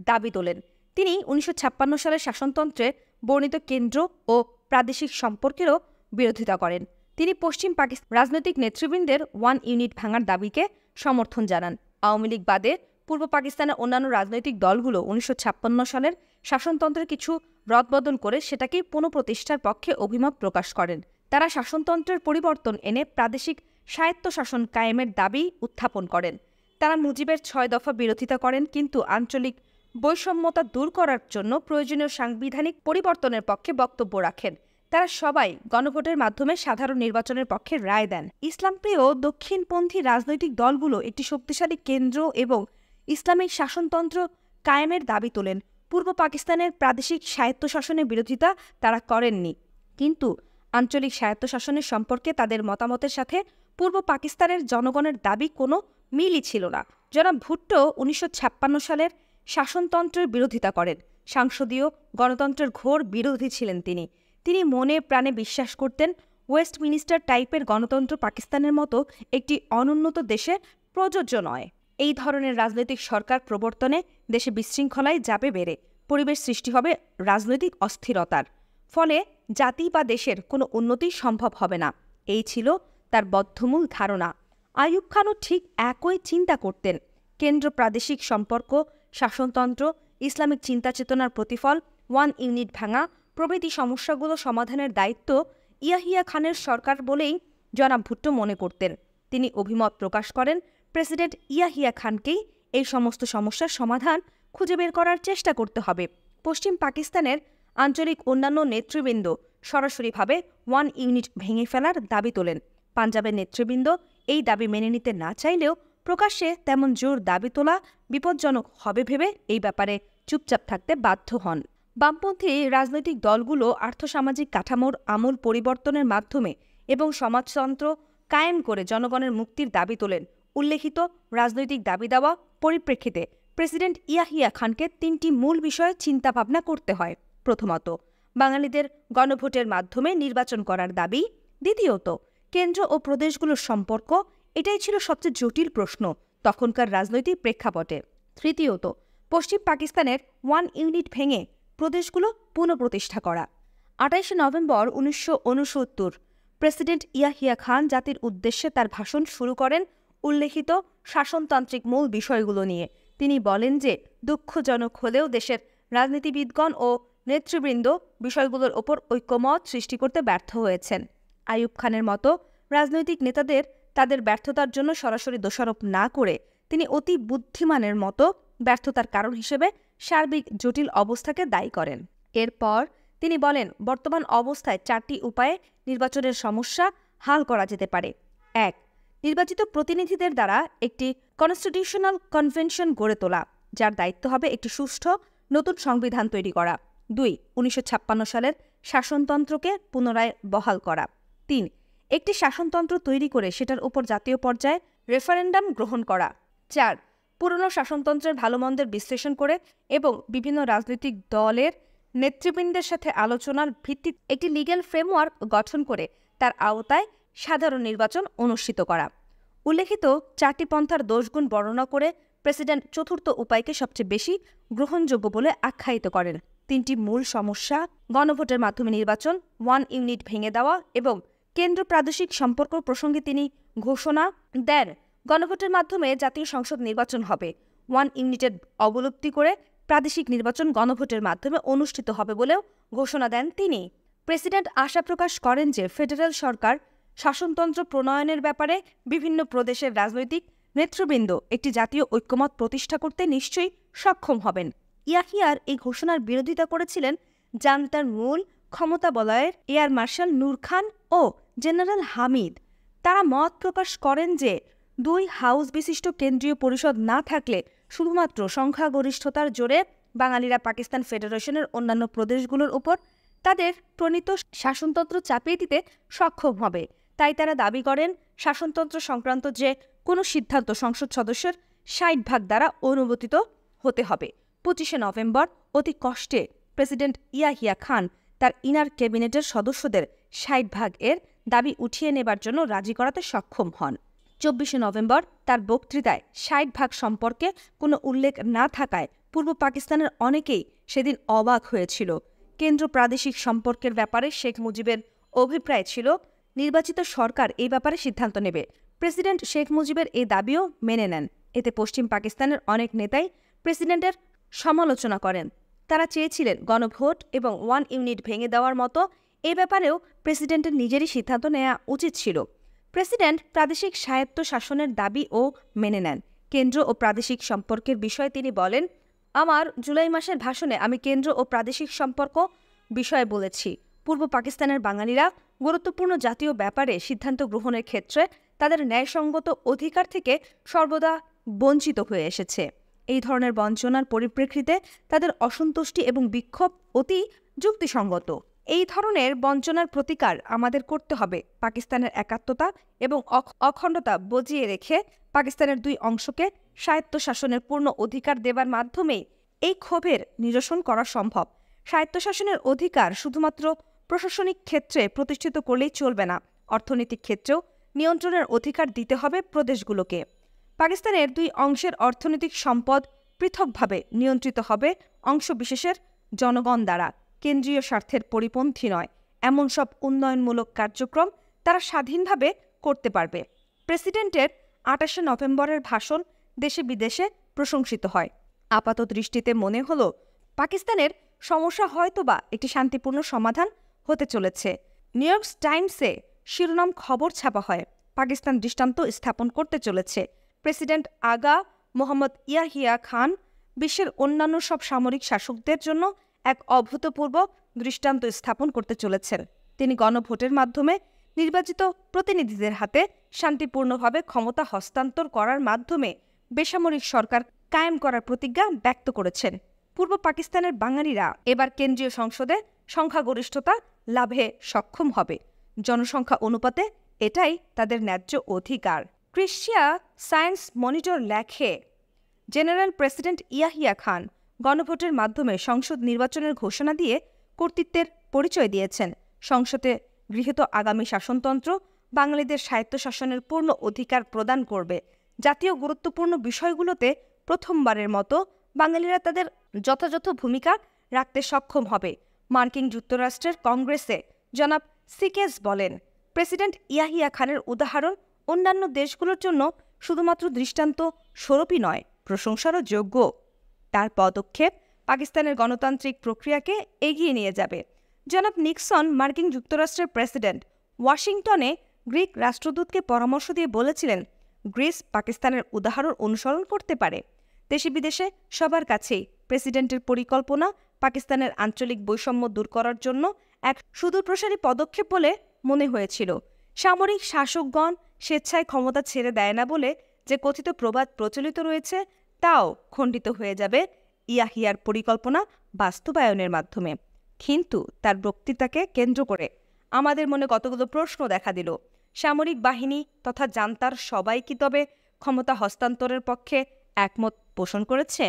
দাবি তোলেন। তিনি 1956 সালের শাসনতন্ত্রে বর্ণিত কেন্দ্র ও প্রাদেশিক সম্পর্কেরও বিরোধিতা করেন। তিনি পশ্চিম পাকিস্তান রাজনৈতিক নেতৃবৃন্দের 1 ইউনিট ভাঙার দাবিকে সমর্থন জানান। আওয়ামী লীগ বাদে পূর্ব পাকিস্তানের অন্যান্য রাজনৈতিক দলগুলো 1956 সালের শাসনতন্ত্রের কিছু রদবদল করে সেটাকেই পুনঃপ্রতিষ্ঠার পক্ষে অভিমত প্রকাশ করেন। তারা শাসনতন্ত্রের পরিবর্তন এনে প্রাদেশিক স্বায়ত্তশাসন কায়েমের দাবি উত্থাপন করেন। তারা মুজিবের 6 দফা বিরোধিতা করেন, কিন্তু আঞ্চলিক বৈষম্যতা দূর করার জন্য প্রয়োজনীয় সাংবিধানিক পরিবর্তনের পক্ষে বক্তব্য রাখেন। তারা সবাই গণভোটের মাধ্যমে সাধারণ নির্বাচনের পক্ষে রায় দেন। ইসলামপ্রিয় দক্ষিণপন্থী রাজনৈতিক দলগুলো একটি শক্তিশালী কেন্দ্র এবং ইসলামিক শাসনতন্ত্র কায়েমের দাবি তোলেন। পূর্ব পাকিস্তানের প্রাদেশিক স্বায়ত্তশাসনের বিরোধিতা তারা করেননি, কিন্তু আঞ্চলিক স্বায়ত্তশাসনের সম্পর্কে তাদের মতামতের সাথে পূর্ব পাকিস্তানের জনগণের দাবি কোনো মিলই ছিল না। জনাব ভুট্টো 1956 সালের শাসনতন্ত্রের বিরোধিতা করেন। সাংসদীয় গণতন্ত্রের ঘোর বিরোধী ছিলেন তিনি। তিনি মনে প্রাণে বিশ্বাস করতেন ওয়েস্টমিনিস্টার টাইপের গণতন্ত্র পাকিস্তানের মতো একটি অনুন্নত দেশে প্রযোজ্য নয়। এই ধরনের রাজনৈতিক সরকার প্রবর্তনে দেশে বিশৃঙ্খলায় যাবে বেড়ে, পরিবেশ সৃষ্টি হবে রাজনৈতিক অস্থিরতার, ফলে জাতি বা দেশের কোনো উন্নতি সম্ভব হবে না। এই ছিল তার বদ্ধমূল ধারণা। আইয়ুব খানও ঠিক একই চিন্তা করতেন। কেন্দ্র প্রাদেশিক সম্পর্ক, শাসনতন্ত্র, ইসলামিক চিন্তাচেতনার প্রতিফল, 1 ইউনিট ভাঙা প্রভৃতি সমস্যাগুলো সমাধানের দায়িত্ব ইয়াহিয়া খানের সরকার বলেই জনাব ভুট্টো মনে করতেন। তিনি অভিমত প্রকাশ করেন প্রেসিডেন্ট ইয়াহিয়া খানকেই এই সমস্ত সমস্যার সমাধান খুঁজে বের করার চেষ্টা করতে হবে। পশ্চিম পাকিস্তানের আঞ্চলিক অন্যান্য নেতৃবৃন্দ সরাসরিভাবে 1 ইউনিট ভেঙে ফেলার দাবি তোলেন। পাঞ্জাবের নেতৃবৃন্দ এই দাবি মেনে নিতে না চাইলেও প্রকাশ্যে তেমন জোর দাবি তোলা বিপজ্জনক হবে ভেবে এই ব্যাপারে চুপচাপ থাকতে বাধ্য হন। বামপন্থী রাজনৈতিক দলগুলো আর্থসামাজিক কাঠামোর আমূল পরিবর্তনের মাধ্যমে এবং সমাজতন্ত্র কায়েম করে জনগণের মুক্তির দাবি তোলেন। উল্লেখিত রাজনৈতিক দাবি দেওয়া পরিপ্রেক্ষিতে প্রেসিডেন্ট ইয়াহিয়া খানকে 3টি মূল বিষয়ে চিন্তাভাবনা করতে হয়। প্রথমত, বাঙালিদের গণভোটের মাধ্যমে নির্বাচন করার দাবি। দ্বিতীয়ত, কেন্দ্র ও প্রদেশগুলোর সম্পর্ক। এটাই ছিল সবচেয়ে জটিল প্রশ্ন তখনকার রাজনৈতিক প্রেক্ষাপটে। তৃতীয়ত, পশ্চিম পাকিস্তানের 1 ইউনিট ভেঙে প্রদেশগুলো পুনঃপ্রতিষ্ঠা করা। 28 নভেম্বর 1969 প্রেসিডেন্ট ইয়াহিয়া খান জাতির উদ্দেশ্যে তার ভাষণ শুরু করেন উল্লেখিত শাসনতান্ত্রিক মূল বিষয়গুলো নিয়ে। তিনি বলেন যে দুঃখজনক হলেও দেশের রাজনীতিবিদগণ ও নেতৃবৃন্দ বিষয়গুলোর ওপর ঐক্যমত সৃষ্টি করতে ব্যর্থ হয়েছেন। আইয়ুব খানের মতো রাজনৈতিক নেতাদের তাদের ব্যর্থতার জন্য সরাসরি দোষারোপ না করে তিনি অতি বুদ্ধিমানের মতো ব্যর্থতার কারণ হিসেবে সার্বিক জটিল অবস্থাকে দায়ী করেন। এরপর তিনি বলেন, বর্তমান অবস্থায় 4টি উপায়ে নির্বাচনের সমস্যা হাল করা যেতে পারে। 1. নির্বাচিত প্রতিনিধিদের দ্বারা একটি কনস্টিটিউশনাল কনভেনশন গড়ে তোলা, যার দায়িত্ব হবে একটি সুষ্ঠু নতুন সংবিধান তৈরি করা। 2. 1956 সালের শাসনতন্ত্রকে পুনরায় বহাল করা। 3. একটি শাসনতন্ত্র তৈরি করে সেটার উপর জাতীয় পর্যায়ে রেফারেন্ডাম গ্রহণ করা। 4. পুরনো শাসনতন্ত্রের ভালোমন্দের বিশ্লেষণ করে এবং বিভিন্ন রাজনৈতিক দলের নেতৃবৃন্দের সাথে আলোচনার ভিত্তিতে একটি লিগ্যাল ফ্রেমওয়ার্ক গঠন করে তার আওতায় সাধারণ নির্বাচন অনুষ্ঠিত করা। উল্লেখিত 4টি পন্থার দোষগুণ বর্ণনা করে প্রেসিডেন্ট চতুর্থ উপায়কে সবচেয়ে বেশি গ্রহণযোগ্য বলে আখ্যায়িত করেন। 3টি মূল সমস্যা: গণভোটের মাধ্যমে নির্বাচন, 1 ইউনিট ভেঙে দেওয়া এবং কেন্দ্র প্রাদেশিক সম্পর্ক প্রসঙ্গে তিনি ঘোষণা দেন গণভোটের মাধ্যমে জাতীয় সংসদ নির্বাচন হবে। 1 ইউনিটের অবলুপ্তি করে প্রাদেশিক নির্বাচন গণভোটের মাধ্যমে অনুষ্ঠিত হবে বলেও ঘোষণা দেন তিনি। প্রেসিডেন্ট আশা প্রকাশ করেন যে ফেডারেল সরকার শাসনতন্ত্র প্রণয়নের ব্যাপারে বিভিন্ন প্রদেশের রাজনৈতিক নেতৃবৃন্দ একটি জাতীয় ঐক্যমত প্রতিষ্ঠা করতে নিশ্চয়ই সক্ষম হবেন। ইয়াহিয়ার এই ঘোষণার বিরোধিতা করেছিলেন জান্তার মূল ক্ষমতা বলয়ের এয়ার মার্শাল নূর খান ও জেনারেল হামিদ। তারা মত প্রকাশ করেন যে 2 হাউস বিশিষ্ট কেন্দ্রীয় পরিষদ না থাকলে শুধুমাত্র সংখ্যাগরিষ্ঠতার জোরে বাঙালিরা পাকিস্তান ফেডারেশনের অন্যান্য প্রদেশগুলোর উপর তাদের প্রণীত শাসনতন্ত্র চাপিয়ে দিতে সক্ষম হবে। তাই তারা দাবি করেন শাসনতন্ত্র সংক্রান্ত যে কোনো সিদ্ধান্ত সংসদ সদস্যের 60% দ্বারা অনুমোদিত হতে হবে। 25শে নভেম্বর অতি কষ্টে প্রেসিডেন্ট ইয়াহিয়া খান তার ইনার ক্যাবিনেটের সদস্যদের 60% এর দাবি উঠিয়ে নেবার জন্য রাজি করাতে সক্ষম হন। 24শে নভেম্বর তার বক্তৃতায় 60% সম্পর্কে কোনো উল্লেখ না থাকায় পূর্ব পাকিস্তানের অনেকেই সেদিন অবাক হয়েছিল। কেন্দ্র প্রাদেশিক সম্পর্কের ব্যাপারে শেখ মুজিবের অভিপ্রায় ছিল নির্বাচিত সরকার এই ব্যাপারে সিদ্ধান্ত নেবে। প্রেসিডেন্ট শেখ মুজিবের এই দাবিও মেনে নেন। এতে পশ্চিম পাকিস্তানের অনেক নেতাই প্রেসিডেন্টের সমালোচনা করেন। তারা চেয়েছিলেন গণভোট এবং 1 ইউনিট ভেঙে দেওয়ার মতো এ ব্যাপারেও প্রেসিডেন্টের নিজেরই সিদ্ধান্ত নেওয়া উচিত ছিল। প্রেসিডেন্ট প্রাদেশিক স্বায়ত্ত শাসনের দাবিও মেনে নেন। কেন্দ্র ও প্রাদেশিক সম্পর্কের বিষয়ে তিনি বলেন, আমার জুলাই মাসের ভাষণে আমি কেন্দ্র ও প্রাদেশিক সম্পর্ক বিষয়ে বলেছি। পূর্ব পাকিস্তানের বাঙালিরা গুরুত্বপূর্ণ জাতীয় ব্যাপারে সিদ্ধান্ত গ্রহণের ক্ষেত্রে তাদের ন্যায়সঙ্গত অধিকার থেকে সর্বদা বঞ্চিত হয়ে এসেছে। এই ধরনের বঞ্চনার পরিপ্রেক্ষিতে তাদের অসন্তুষ্টি এবং বিক্ষোভ অতি যুক্তিসঙ্গত। এই ধরনের বঞ্চনার প্রতিকার আমাদের করতে হবে। পাকিস্তানের একাত্মতা এবং অখণ্ডতা বজিয়ে রেখে পাকিস্তানের 2 অংশকে স্বায়ত্তশাসনের পূর্ণ অধিকার দেবার মাধ্যমে এই ক্ষোভের নিরসন করা সম্ভব। স্বায়ত্তশাসনের অধিকার শুধুমাত্র প্রশাসনিক ক্ষেত্রে প্রতিষ্ঠিত করলেই চলবে না, অর্থনৈতিক ক্ষেত্রেও নিয়ন্ত্রণের অধিকার দিতে হবে প্রদেশগুলোকে। পাকিস্তানের 2 অংশের অর্থনৈতিক সম্পদ পৃথকভাবে নিয়ন্ত্রিত হবে অংশবিশেষের জনগণ দ্বারা, কেন্দ্রীয় স্বার্থের পরিপন্থী নয়। এমন সব উন্নয়নমূলক কার্যক্রম তারা স্বাধীনভাবে করতে পারবে। প্রেসিডেন্টের 28শে নভেম্বরের ভাষণ দেশে বিদেশে প্রশংসিত হয়। আপাত দৃষ্টিতে মনে হলো পাকিস্তানের সমস্যা হয়তোবা একটি শান্তিপূর্ণ সমাধান হতে চলেছে। নিউ ইয়র্ক টাইমসে শিরোনাম খবর ছাপা হয়, পাকিস্তান দৃষ্টান্ত স্থাপন করতে চলেছে। প্রেসিডেন্ট আগা মোহাম্মদ ইয়াহিয়া খান বিশ্বের অন্যান্য সব সামরিক শাসকদের জন্য এক অভূতপূর্ব দৃষ্টান্ত স্থাপন করতে চলেছেন। তিনি গণভোটের মাধ্যমে নির্বাচিত প্রতিনিধিদের হাতে শান্তিপূর্ণভাবে ক্ষমতা হস্তান্তর করার মাধ্যমে বেসামরিক সরকার কায়েম করার প্রতিজ্ঞা ব্যক্ত করেছেন। পূর্ব পাকিস্তানের বাঙালিরা এবার কেন্দ্রীয় সংসদে সংখ্যাগরিষ্ঠতা লাভে সক্ষম হবে। জনসংখ্যা অনুপাতে এটাই তাদের ন্যায্য অধিকার। ক্রিশ্চিয়া সায়েন্স মনিটর লেখে, জেনারেল প্রেসিডেন্ট ইয়াহিয়া খান গণভোটের মাধ্যমে সংসদ নির্বাচনের ঘোষণা দিয়ে কর্তৃত্বের পরিচয় দিয়েছেন। সংসদে গৃহীত আগামী শাসনতন্ত্র বাঙালিদের স্বায়ত্তশাসনের পূর্ণ অধিকার প্রদান করবে। জাতীয় গুরুত্বপূর্ণ বিষয়গুলোতে প্রথমবারের মতো বাঙালিরা তাদের যথাযথ ভূমিকা রাখতে সক্ষম হবে। মার্কিন যুক্তরাষ্ট্রের কংগ্রেসে জনাব সিকেস বলেন, প্রেসিডেন্ট ইয়াহিয়া খানের উদাহরণ অন্যান্য দেশগুলোর জন্য শুধুমাত্র দৃষ্টান্ত স্বরূপই নয়, প্রশংসারও যোগ্য। তার পদক্ষেপ পাকিস্তানের গণতান্ত্রিক প্রক্রিয়াকে এগিয়ে নিয়ে যাবে। জনাব নিক্সন মার্কিন যুক্তরাষ্ট্রের প্রেসিডেন্ট ওয়াশিংটনে গ্রিক রাষ্ট্রদূতকে পরামর্শ দিয়ে বলেছিলেন, গ্রিস পাকিস্তানের উদাহরণ অনুসরণ করতে পারে। দেশে বিদেশে সবার কাছেই প্রেসিডেন্টের পরিকল্পনা পাকিস্তানের আঞ্চলিক বৈষম্য দূর করার জন্য এক সুদূরপ্রসারী পদক্ষেপ বলে মনে হয়েছিল। সামরিক শাসকগণ স্বেচ্ছায় ক্ষমতা ছেড়ে দেয় না বলে যে কথিত প্রবাদ প্রচলিত রয়েছে, তাও খণ্ডিত হয়ে যাবে ইয়াহিয়ার পরিকল্পনা বাস্তবায়নের মাধ্যমে। কিন্তু তার বক্তৃতাকে কেন্দ্র করে আমাদের মনে কতগুলো প্রশ্ন দেখা দিল। সামরিক বাহিনী তথা জান্তার সবাই কি তবে ক্ষমতা হস্তান্তরের পক্ষে একমত পোষণ করেছে?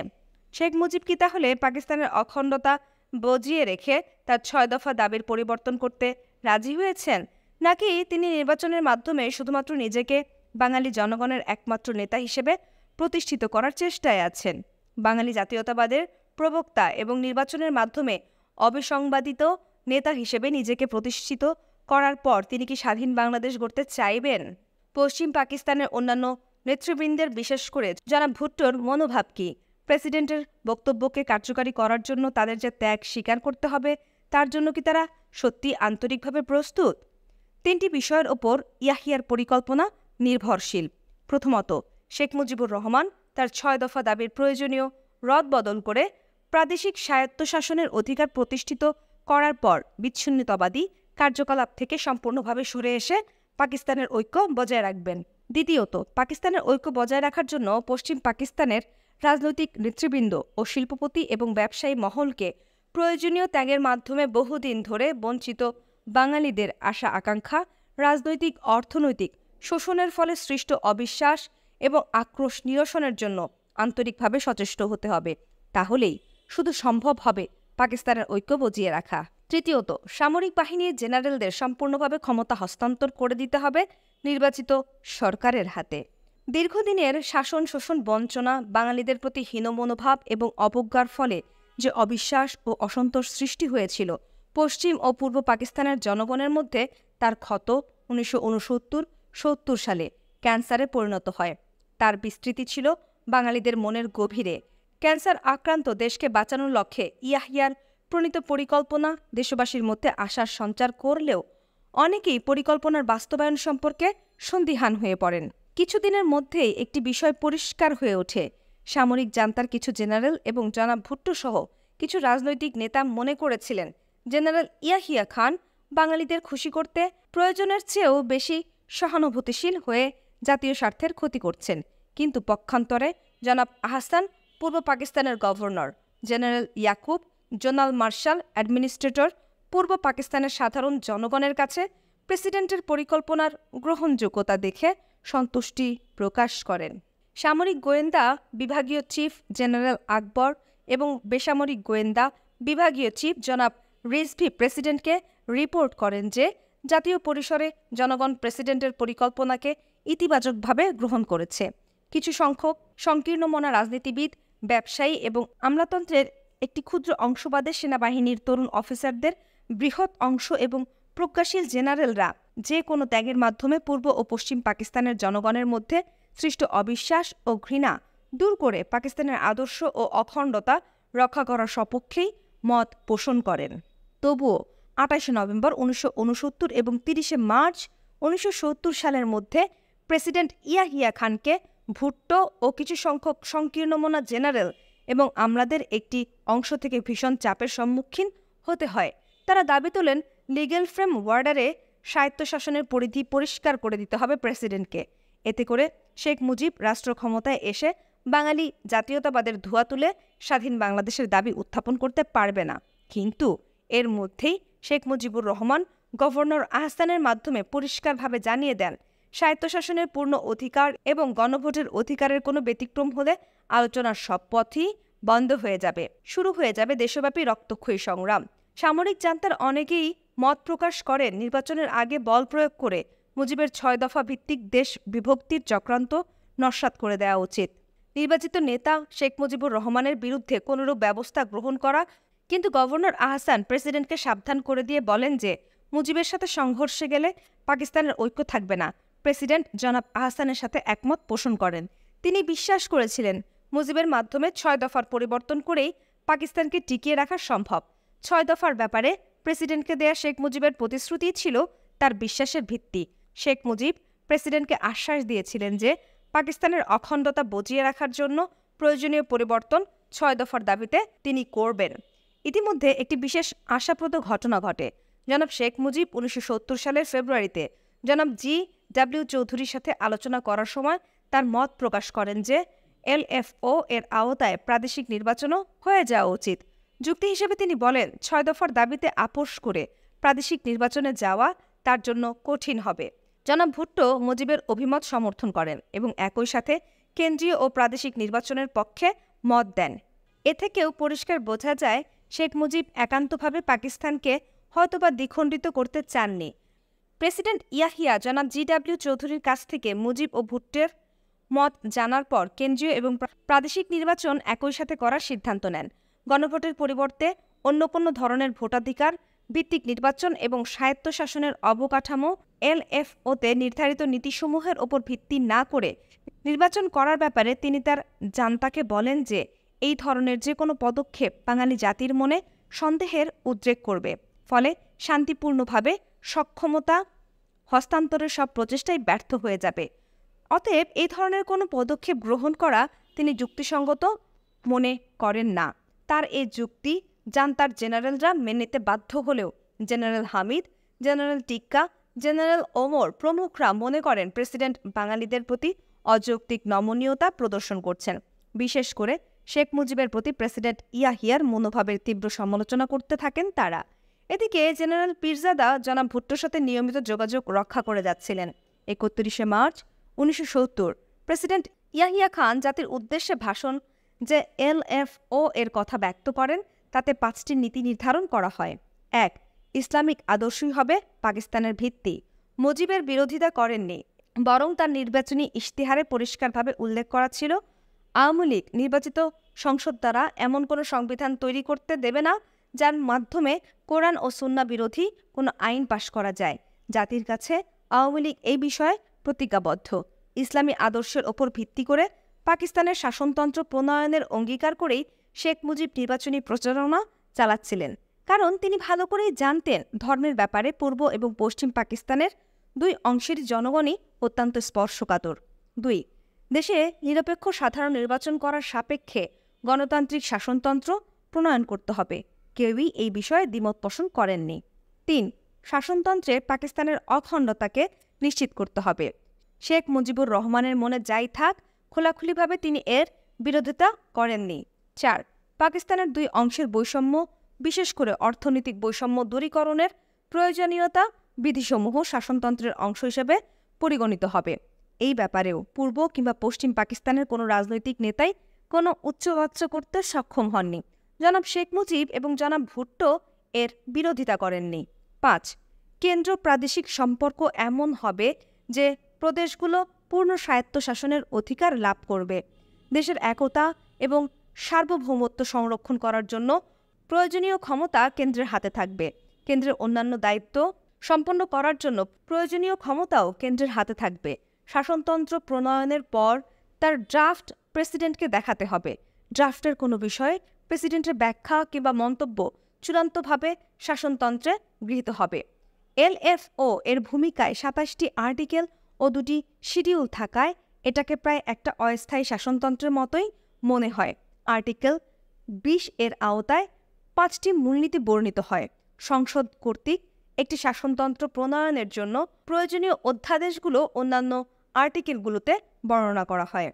শেখ মুজিব কি তাহলে পাকিস্তানের অখণ্ডতা বজিয়ে রেখে তার 6 দফা দাবির পরিবর্তন করতে রাজি হয়েছেন, নাকি তিনি নির্বাচনের মাধ্যমে শুধুমাত্র নিজেকে বাঙালি জনগণের একমাত্র নেতা হিসেবে প্রতিষ্ঠিত করার চেষ্টায় আছেন। বাঙালি জাতীয়তাবাদের প্রবক্তা এবং নির্বাচনের মাধ্যমে অবিসংবাদিত নেতা হিসেবে নিজেকে প্রতিষ্ঠিত করার পর তিনি কি স্বাধীন বাংলাদেশ গড়তে চাইবেন? পশ্চিম পাকিস্তানের অন্যান্য নেতৃবৃন্দের, বিশেষ করে জনাব ভুট্টোর মনোভাব কি? প্রেসিডেন্টের বক্তব্যকে কার্যকারী করার জন্য তাদের যে ত্যাগ স্বীকার করতে হবে, তার জন্য কি তারা সত্যি আন্তরিকভাবে প্রস্তুত? তিনটি বিষয়ের ওপর ইয়াহিয়ার পরিকল্পনা নির্ভরশীল। প্রথমত, শেখ মুজিবুর রহমান তার 6 দফা দাবির প্রয়োজনীয় রদবদল করে প্রাদেশিক স্বায়ত্তশাসনের অধিকার প্রতিষ্ঠিত করার পর বিচ্ছিন্নতাবাদী কার্যকলাপ থেকে সম্পূর্ণভাবে সরে এসে পাকিস্তানের ঐক্য বজায় রাখবেন। দ্বিতীয়ত, পাকিস্তানের ঐক্য বজায় রাখার জন্য পশ্চিম পাকিস্তানের রাজনৈতিক নেতৃবৃন্দ ও শিল্পপতি এবং ব্যবসায়ী মহলকে প্রয়োজনীয় ত্যাগের মাধ্যমে বহুদিন ধরে বঞ্চিত বাঙালিদের আশা আকাঙ্ক্ষা, রাজনৈতিক অর্থনৈতিক শোষণের ফলে সৃষ্ট অবিশ্বাস এবং আক্রোশ নিরসনের জন্য আন্তরিকভাবে সচেষ্ট হতে হবে। তাহলেই শুধু সম্ভব হবে পাকিস্তানের ঐক্য বজিয়ে রাখা। তৃতীয়ত, সামরিক বাহিনীর জেনারেলদের সম্পূর্ণভাবে ক্ষমতা হস্তান্তর করে দিতে হবে নির্বাচিত সরকারের হাতে। দীর্ঘদিনের শাসন, শোষণ, বঞ্চনা, বাঙালিদের প্রতি হীন মনোভাব এবং অবজ্ঞার ফলে যে অবিশ্বাস ও অসন্তোষ সৃষ্টি হয়েছিল পশ্চিম ও পূর্ব পাকিস্তানের জনগণের মধ্যে, তার ক্ষত 1969-70 সালে ক্যান্সারে পরিণত হয়। তার বিস্তৃতি ছিল বাঙালিদের মনের গভীরে। ক্যান্সার আক্রান্ত দেশকে বাঁচানোর লক্ষ্যে ইয়াহিয়ার প্রণীত পরিকল্পনা দেশবাসীর মধ্যে আশার সঞ্চার করলেও অনেকেই পরিকল্পনার বাস্তবায়ন সম্পর্কে সন্দিহান হয়ে পড়েন। কিছুদিনের মধ্যেই একটি বিষয় পরিষ্কার হয়ে ওঠে। সামরিক জান্তার কিছু জেনারেল এবং জনাব ভুট্টো সহ কিছু রাজনৈতিক নেতা মনে করেছিলেন জেনারেল ইয়াহিয়া খান বাঙালিদের খুশি করতে প্রয়োজনের চেয়েও বেশি সহানুভূতিশীল হয়ে জাতীয় স্বার্থের ক্ষতি করছেন। কিন্তু পক্ষান্তরে জনাব আহসান, পূর্ব পাকিস্তানের governor general Yakub, zonal martial administrator পূর্ব পাকিস্তানের সাধারণ জনগণের কাছে প্রেসিডেন্টের পরিকল্পনার গ্রহণযোগ্যতা দেখে সন্তুষ্টি প্রকাশ করেন। সামরিক গোয়েন্দা বিভাগীয় চিফ জেনারেল আকবর এবং বেসামরিক গোয়েন্দা বিভাগীয় চিফ জনাব রিজভি প্রেসিডেন্টকে রিপোর্ট করেন যে জাতীয় পরিসরে জনগণ প্রেসিডেন্টের পরিকল্পনাকে ইতিবাচকভাবে গ্রহণ করেছে। কিছু সংখ্যক সংকীর্ণমনা রাজনীতিবিদ, ব্যবসায়ী এবং আমলাতন্ত্রের একটি ক্ষুদ্র অংশবাদে সেনাবাহিনীর তরুণ অফিসারদের বৃহৎ অংশ এবং প্রজ্ঞাশীল জেনারেলরা যে কোনো ত্যাগের মাধ্যমে পূর্ব ও পশ্চিম পাকিস্তানের জনগণের মধ্যে সৃষ্ট অবিশ্বাস ও ঘৃণা দূর করে পাকিস্তানের আদর্শ ও অখণ্ডতা রক্ষা করার সপক্ষেই মত পোষণ করেন। তবুও 28 নভেম্বর 1969 এবং 30 মার্চ 1970 সালের মধ্যে প্রেসিডেন্ট ইয়াহিয়া খানকে ভুট্টো ও কিছু সংখ্যক সংকীর্ণমনা জেনারেল এবং আমলাদের একটি অংশ থেকে ভীষণ চাপের সম্মুখীন হতে হয়। তারা দাবি তোলেন লিগ্যাল ফ্রেম ওয়ার্ডারে স্বায়ত্তশাসনের পরিধি পরিষ্কার করে দিতে হবে প্রেসিডেন্টকে। এতে করে শেখ মুজিব রাষ্ট্র ক্ষমতায় এসে বাঙালি জাতীয়তাবাদের ধোঁয়া তুলে স্বাধীন বাংলাদেশের দাবি উত্থাপন করতে পারবে না। কিন্তু এর মধ্যেই শেখ মুজিবুর রহমান গভর্নর আহসানের মাধ্যমে পরিষ্কারভাবে জানিয়ে দেন স্বায়ত্তশাসনের পূর্ণ অধিকার এবং গণভোটের অধিকারের কোনো ব্যতিক্রম হলে আলোচনার সব পথই বন্ধ হয়ে যাবে। শুরু হয়ে যাবে দেশব্যাপী রক্তক্ষয়ী সংগ্রাম। সামরিক জান্তার অনেকেই মত প্রকাশ করেন নির্বাচনের আগে বল প্রয়োগ করে মুজিবের 6 দফা ভিত্তিক দেশ বিভক্তির চক্রান্ত নস্যাৎ করে দেওয়া উচিত। নির্বাচিত নেতা শেখ মুজিবুর রহমানের বিরুদ্ধে কোনরূপ ব্যবস্থা গ্রহণ করা। কিন্তু গভর্নর আহসান প্রেসিডেন্টকে সাবধান করে দিয়ে বলেন যে মুজিবের সাথে সংঘর্ষে গেলে পাকিস্তানের ঐক্য থাকবে না। প্রেসিডেন্ট জনাব আহসানের সাথে একমত পোষণ করেন। তিনি বিশ্বাস করেছিলেন মুজিবের মাধ্যমে 6 দফার পরিবর্তন করেই পাকিস্তানকে টিকিয়ে রাখা সম্ভব। 6 দফার ব্যাপারে প্রেসিডেন্টকে দেয়া শেখ মুজিবের প্রতিশ্রুতি ছিল তার বিশ্বাসের ভিত্তি। শেখ মুজিব প্রেসিডেন্টকে আশ্বাস দিয়েছিলেন যে পাকিস্তানের অখণ্ডতা বজিয়ে রাখার জন্য প্রয়োজনীয় পরিবর্তন 6 দফার দাবিতে তিনি করবেন। ইতিমধ্যে একটি বিশেষ আশাপ্রদ ঘটনা ঘটে। জনাব শেখ মুজিব 1970 সালের ফেব্রুয়ারিতে জনাব জি.ডব্লিউ. চৌধুরীর সাথে আলোচনা করার সময় তার মত প্রকাশ করেন যে এলএফও এর আওতায় প্রাদেশিক নির্বাচনও হয়ে যাওয়া উচিত। যুক্তি হিসেবে তিনি বলেন 6 দফার দাবিতে আপোষ করে প্রাদেশিক নির্বাচনে যাওয়া তার জন্য কঠিন হবে। জনাব ভুট্টো মুজিবের অভিমত সমর্থন করেন এবং একই সাথে কেন্দ্রীয় ও প্রাদেশিক নির্বাচনের পক্ষে মত দেন। এ থেকেও পরিষ্কার বোঝা যায় শেখ মুজিব একান্তভাবে পাকিস্তানকে হয়তোবা দ্বিখণ্ডিত করতে চাননি। প্রেসিডেন্ট ইয়াহিয়া জনাব জি.ডব্লিউ. চৌধুরীর কাছ থেকে মুজিব ও ভুট্টোর মত জানার পর কেন্দ্রীয় এবং প্রাদেশিক নির্বাচন একই সাথে করার সিদ্ধান্ত নেন। গণভোটের পরিবর্তে অন্য কোনো ধরনের ভোটাধিকার ভিত্তিক নির্বাচন এবং স্বায়ত্তশাসনের অবকাঠামো এলএফওতে নির্ধারিত নীতিসমূহের ওপর ভিত্তি না করে নির্বাচন করার ব্যাপারে তিনি তার জান্তাকে বলেন যে এই ধরনের যে কোনো পদক্ষেপ বাঙালি জাতির মনে সন্দেহের উদ্রেক করবে, ফলে শান্তিপূর্ণভাবে সক্ষমতা হস্তান্তরের সব প্রচেষ্টাই ব্যর্থ হয়ে যাবে। অতএব এই ধরনের কোনো পদক্ষেপ গ্রহণ করা তিনি যুক্তিসঙ্গত মনে করেন না। তার এই যুক্তি জান্তার জেনারেলরা মেনে নিতে বাধ্য হলেও জেনারেল হামিদ, জেনারেল টিক্কা, জেনারেল ওমর প্রমুখরা মনে করেন প্রেসিডেন্ট বাঙালিদের প্রতি অযৌক্তিক নমনীয়তা প্রদর্শন করছেন। বিশেষ করে শেখ মুজিবের প্রতি প্রেসিডেন্ট ইয়াহিয়ার মনোভাবের তীব্র সমালোচনা করতে থাকেন তারা। এদিকে জেনারেল পীরজাদা জনাব ভুট্টোর সাথে নিয়মিত যোগাযোগ রক্ষা করে যাচ্ছিলেন। 31শে মার্চ 1970 প্রেসিডেন্ট ইয়াহিয়া খান জাতির উদ্দেশ্যে ভাষণ যে এলএফও এর কথা ব্যক্ত করেন তাতে 5টি নীতি নির্ধারণ করা হয়। 1. ইসলামিক আদর্শই হবে পাকিস্তানের ভিত্তি। মুজিবের বিরোধিতা করেননি, বরং তার নির্বাচনী ইশতেহারে পরিষ্কারভাবে উল্লেখ করা ছিল আওয়ামী লীগ নির্বাচিত সংসদ দ্বারা এমন কোনো সংবিধান তৈরি করতে দেবে না যার মাধ্যমে কোরআন ও সুন্নাহ বিরোধী কোনো আইন পাশ করা যায়। জাতির কাছে আওয়ামী লীগ এই বিষয়ে প্রতিজ্ঞাবদ্ধ। ইসলামী আদর্শের ওপর ভিত্তি করে পাকিস্তানের শাসনতন্ত্র প্রণয়নের অঙ্গীকার করেই শেখ মুজিব নির্বাচনী প্রচারণা চালাচ্ছিলেন, কারণ তিনি ভালো করেই জানতেন ধর্মের ব্যাপারে পূর্ব এবং পশ্চিম পাকিস্তানের দুই অংশের জনগণই অত্যন্ত স্পর্শকাতর। 2. দেশে নিরপেক্ষ সাধারণ নির্বাচন করার সাপেক্ষে গণতান্ত্রিক শাসনতন্ত্র প্রণয়ন করতে হবে। কেউই এই বিষয়ে দ্বিমত পোষণ করেননি। 3. শাসনতন্ত্রে পাকিস্তানের অখণ্ডতাকে নিশ্চিত করতে হবে। শেখ মুজিবুর রহমানের মনে যাই থাক, খোলাখুলিভাবে তিনি এর বিরোধিতা করেননি। 4. পাকিস্তানের দুই অংশের বৈষম্য, বিশেষ করে অর্থনৈতিক বৈষম্য দূরীকরণের প্রয়োজনীয়তা বিধিসমূহ শাসনতন্ত্রের অংশ হিসেবে পরিগণিত হবে। এই ব্যাপারেও পূর্ব কিংবা পশ্চিম পাকিস্তানের কোনো রাজনৈতিক নেতাই কোনো উচ্চবাচ্য করতে সক্ষম হননি। জনাব শেখ মুজিব এবং জনাব ভুট্টো এর বিরোধিতা করেননি। 5. কেন্দ্র প্রাদেশিক সম্পর্ক এমন হবে যে প্রদেশগুলো পূর্ণ স্বায়ত্তশাসনের অধিকার লাভ করবে। দেশের একতা এবং সার্বভৌমত্ব সংরক্ষণ করার জন্য প্রয়োজনীয় ক্ষমতা কেন্দ্রের হাতে থাকবে। কেন্দ্রের অন্যান্য দায়িত্ব সম্পন্ন করার জন্য প্রয়োজনীয় ক্ষমতাও কেন্দ্রের হাতে থাকবে। শাসনতন্ত্র প্রণয়নের পর তার ড্রাফট প্রেসিডেন্টকে দেখাতে হবে। ড্রাফটের কোনো বিষয়ে প্রেসিডেন্টের ব্যাখ্যা কিংবা মন্তব্য চূড়ান্তভাবে শাসনতন্ত্রে গৃহীত হবে। এলএফও এর ভূমিকায় 27টি আর্টিকেল ও 2টি শিডিউল থাকায় এটাকে প্রায় একটা অস্থায়ী শাসনতন্ত্রের মতোই মনে হয়। আর্টিকেল 20 এর আওতায় 5টি মূলনীতি বর্ণিত হয়। সংসদ কর্তৃক একটি শাসনতন্ত্র প্রণয়নের জন্য প্রয়োজনীয় অধ্যাদেশগুলো অন্যান্য আর্টিকেলগুলোতে বর্ণনা করা হয়।